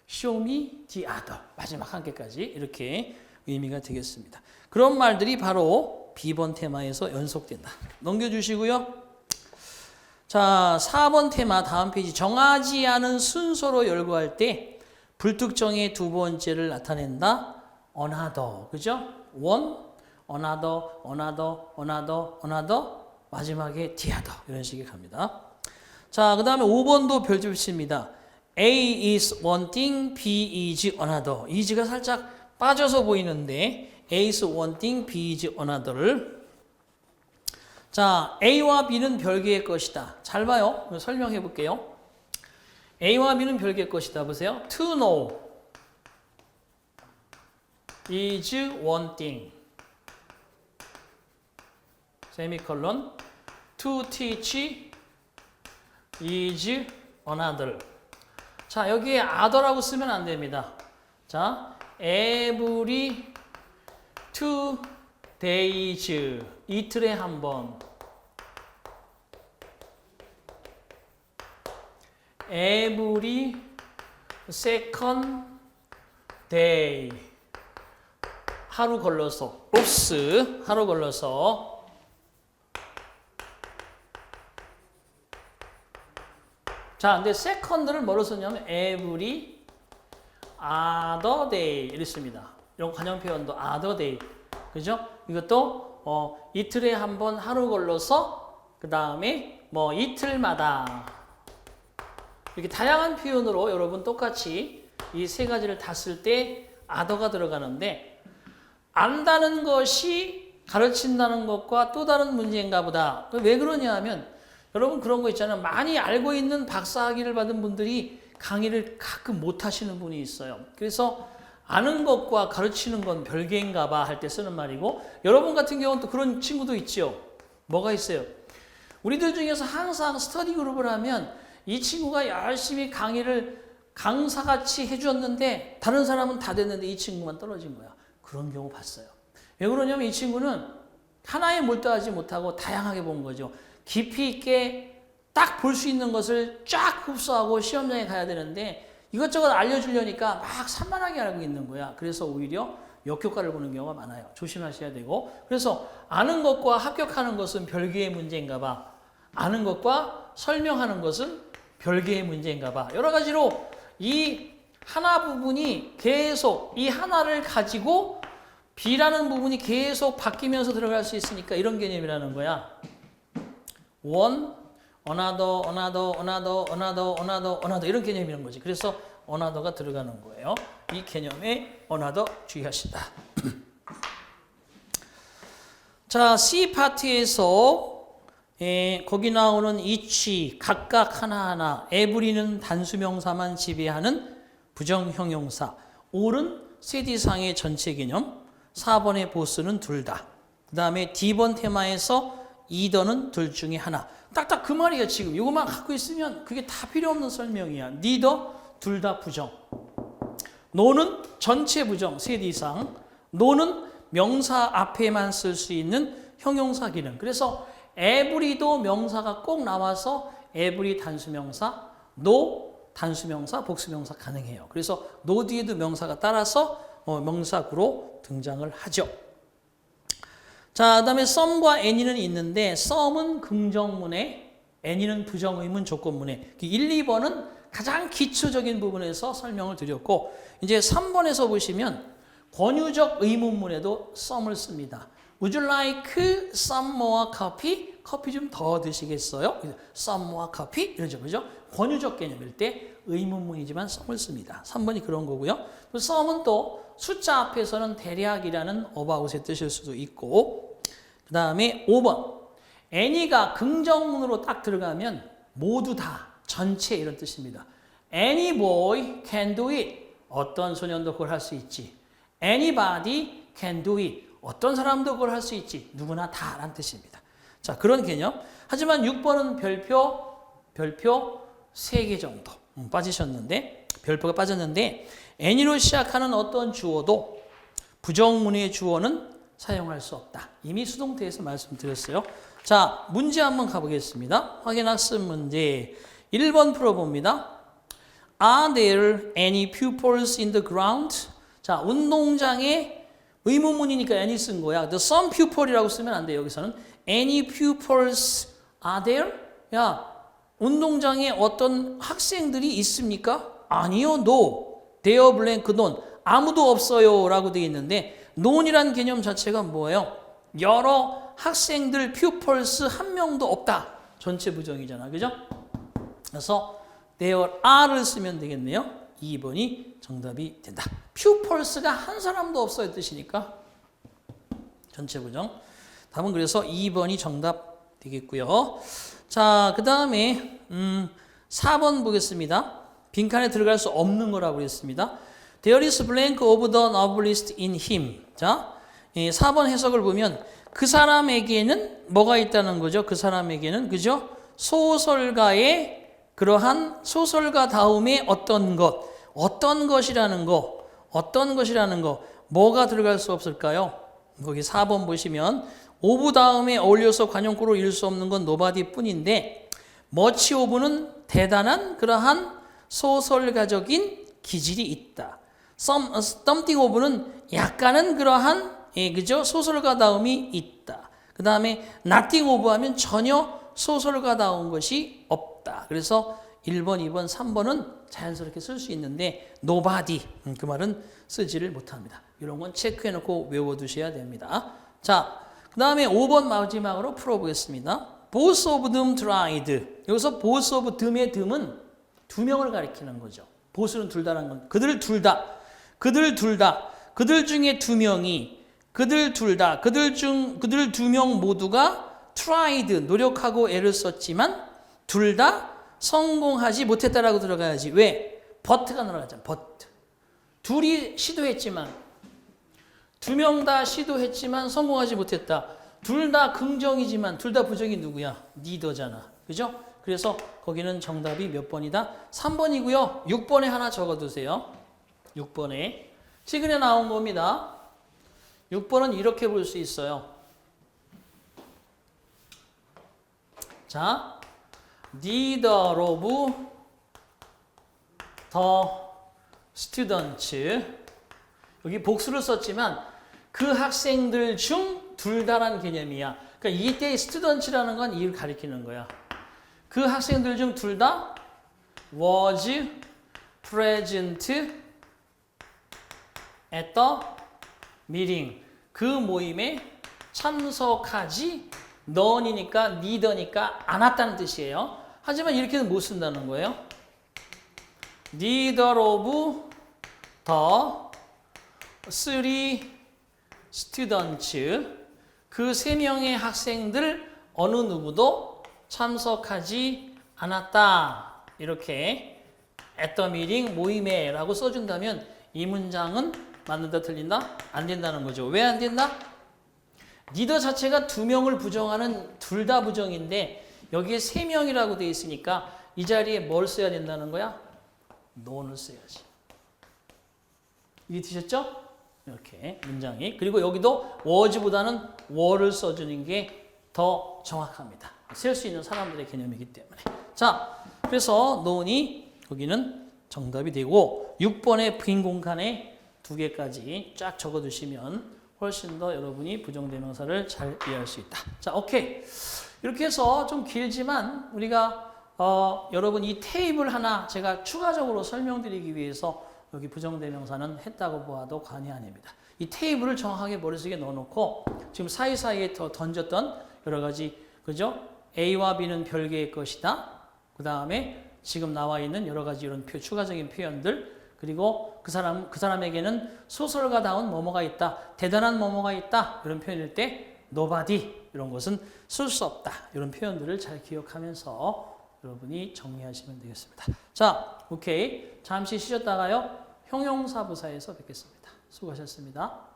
show me the other. 마지막 한 개까지 이렇게 의미가 되겠습니다. 그런 말들이 바로 B번 테마에서 연속된다. 넘겨주시고요. 자, 4번 테마 다음 페이지. 정하지 않은 순서로 열거할 때 불특정의 두 번째를 나타낸다. another. 그죠? one, another, another, another, another. 마지막에 the other. 이런 식의 갑니다. 자, 그 다음에 5번도 별점입니다. A is one thing, B is another. is가 살짝 빠져서 보이는데 A is one thing, B is another를 자, A와 B는 별개의 것이다. 잘 봐요. 설명해 볼게요. A와 B는 별개의 것이다. 보세요. To know is one thing. 세미콜론. To teach is another. 자, 여기에 other라고 쓰면 안 됩니다. 자, every 2 days. 이틀에 한 번. every second day. 하루 걸러서. 옵스. 하루 걸러서. 자, 근데 second를 뭐로 썼냐면 every other day 이랬습니다. 이런 관형 표현도 other day. 그죠? 이것도 이틀에 한 번 하루 걸러서 그 다음에 뭐 이틀마다 이렇게 다양한 표현으로 여러분 똑같이 이 세 가지를 다 쓸 때 other가 들어가는데 안다는 것이 가르친다는 것과 또 다른 문제인가 보다. 왜 그러냐 하면 여러분 그런 거 있잖아요. 많이 알고 있는 박사학위를 받은 분들이 강의를 가끔 못 하시는 분이 있어요. 그래서 아는 것과 가르치는 건 별개인가 봐 할 때 쓰는 말이고 여러분 같은 경우는 또 그런 친구도 있죠. 뭐가 있어요? 우리들 중에서 항상 스터디 그룹을 하면 이 친구가 열심히 강의를 강사같이 해주었는데 다른 사람은 다 됐는데 이 친구만 떨어진 거야. 그런 경우 봤어요. 왜 그러냐면 이 친구는 하나에 몰두하지 못하고 다양하게 본 거죠. 깊이 있게 딱 볼 수 있는 것을 쫙 흡수하고 시험장에 가야 되는데 이것저것 알려주려니까 막 산만하게 알고 있는 거야. 그래서 오히려 역효과를 보는 경우가 많아요. 조심하셔야 되고. 그래서 아는 것과 합격하는 것은 별개의 문제인가 봐. 아는 것과 설명하는 것은 별개의 문제인가 봐. 여러 가지로 이 하나 부분이 계속 이 하나를 가지고 B라는 부분이 계속 바뀌면서 들어갈 수 있으니까 이런 개념이라는 거야. one, another, another, another, another, another, another 이런 개념이라는 거지. 그래서 another가 들어가는 거예요. 이 개념에 another 주의하시다. 자, C 파트에서 거기 나오는 each, 각각 하나하나, every는 단수명사만 지배하는 부정형용사, all은 세디상의 전체 개념, 4번의 보스는 둘 다. 그 다음에 D번 테마에서 either는 둘 중에 하나. 딱딱 그 말이야 지금. 이것만 갖고 있으면 그게 다 필요 없는 설명이야. neither, 둘 다 부정. no는 전체 부정, 셋 이상. no는 명사 앞에만 쓸 수 있는 형용사 기능. 그래서 every도 명사가 꼭 나와서 every 단수명사, no 단수명사, 복수명사 가능해요. 그래서 no 뒤에도 명사가 따라서 명사구로 등장을 하죠. 자, 그 다음에 some과 any는 있는데 some은 긍정문에, any는 부정의문 조건문에. 1, 2번은 가장 기초적인 부분에서 설명을 드렸고 이제 3번에서 보시면 권유적 의문문에도 some을 씁니다. Would you like some more coffee? 커피 좀 더 드시겠어요? some more coffee? 이러죠. 그죠? 권유적 개념일 때 의문문이지만 some을 씁니다. 3번이 그런 거고요. some은 또 숫자 앞에서는 대략이라는 about의 뜻일 수도 있고 그 다음에 5번 any가 긍정문으로 딱 들어가면 모두 다 전체 이런 뜻입니다. Any boy can do it. 어떤 소년도 그걸 할 수 있지. Anybody can do it. 어떤 사람도 그걸 할 수 있지. 누구나 다 라는 뜻입니다. 자, 그런 개념. 하지만 6번은 별표 3개 정도 빠지셨는데 별표가 빠졌는데 any로 시작하는 어떤 주어도 부정문의 주어는 사용할 수 없다. 이미 수동태에서 말씀드렸어요. 자, 문제 한번 가보겠습니다. 확인학습 문제 1번 풀어봅니다. Are there any pupils in the ground? 자, 운동장에 의문문이니까 any 쓴 거야. The some pupil이라고 쓰면 안 돼. 여기서는 any pupils are there? 야, 운동장에 어떤 학생들이 있습니까? 아니요, no. There blank none. 아무도 없어요 라고 되어 있는데 none이란 개념 자체가 뭐예요? 여러 학생들 pupils 한 명도 없다. 전체 부정이잖아. 그죠? 그래서 there are를 쓰면 되겠네요. 2번이 정답이 된다. pupils가 한 사람도 없어요 뜻이니까 전체 부정. 답은 그래서 2번이 정답 되겠고요. 자, 그 다음에 4번 보겠습니다. 빈칸에 들어갈 수 없는 거라고 그랬습니다. There is blank of the novelist in him. 자, 4번 해석을 보면 그 사람에게는 뭐가 있다는 거죠? 그 사람에게는 그죠? 소설가의 그러한 소설가 다음에 어떤 것이라는 거 뭐가 들어갈 수 없을까요? 거기 4번 보시면 오브 다음에 어울려서 관용구로 이룰 수 없는 건 nobody 뿐인데 much of는 대단한 그러한 소설가적인 기질이 있다. something of는 약간은 그러한 그죠? 소설가다움이 있다. 그 다음에 nothing of 하면 전혀 소설가다운 것이 없다. 그래서 1번, 2번, 3번은 자연스럽게 쓸 수 있는데 nobody 그 말은 쓰지를 못합니다. 이런 건 체크해놓고 외워두셔야 됩니다. 자, 그 다음에 5번 마지막으로 풀어보겠습니다. Both of them tried. 여기서 both of them의 them은 두 명을 가리키는 거죠. both는 둘 다라는 건 그들 둘 다, 그들 중에 두 명이 그들 두 명 모두가 tried 노력하고 애를 썼지만 둘 다 성공하지 못했다라고 들어가야지. 왜? but가 들어가잖아. but. 둘이 시도했지만 두 명 다 시도했지만 성공하지 못했다. 둘 다 긍정이지만 둘 다 부정이 누구야? neither잖아. 그죠? 그래서 거기는 정답이 몇 번이다? 3번이고요. 6번에 하나 적어두세요. 6번에. 최근에 나온 겁니다. 6번은 이렇게 볼 수 있어요. 자, neither of the students. 여기 복수를 썼지만 그 학생들 중 둘 다란 개념이야. 그러니까 이때 students라는 건 이를 가리키는 거야. 그 학생들 중 둘 다 was present at the meeting. 그 모임에 참석하지 none이니까 neither니까 안 왔다는 뜻이에요. 하지만 이렇게는 못 쓴다는 거예요. neither of the three students. 그 세 명의 학생들 어느 누구도 참석하지 않았다. 이렇게 at the meeting 모임에 라고 써준다면 이 문장은 맞는다 틀린다? 안 된다는 거죠. 왜 안 된다? neither 자체가 두 명을 부정하는 둘 다 부정인데 여기에 세 명이라고 되어 있으니까 이 자리에 뭘 써야 된다는 거야? none을 써야지. 이해되셨죠? 이렇게 문장이. 그리고 여기도 was보다는 were를 써주는 게 더 정확합니다. 쓸 수 있는 사람들의 개념이기 때문에. 자, 그래서 none이 거기는 정답이 되고 6번의 빈 공간에 두 개까지 쫙 적어두시면 훨씬 더 여러분이 부정대명사를 잘 이해할 수 있다. 자, 오케이. 이렇게 해서 좀 길지만 우리가 여러분 이 테이블 하나 제가 추가적으로 설명드리기 위해서 여기 부정대명사는 했다고 보아도 과언이 아닙니다. 이 테이블을 정확하게 머릿속에 넣어놓고 지금 사이사이에 더 던졌던 여러 가지 그죠? A와 B는 별개의 것이다. 그 다음에 지금 나와 있는 여러 가지 이런 추가적인 표현들 그리고 그 사람에게는 소설가다운 뭐뭐가 있다. 대단한 뭐뭐가 있다. 이런 표현일 때 nobody 이런 것은 쓸 수 없다. 이런 표현들을 잘 기억하면서 여러분이 정리하시면 되겠습니다. 자, 오케이. 잠시 쉬셨다가요. 형용사부사에서 뵙겠습니다. 수고하셨습니다.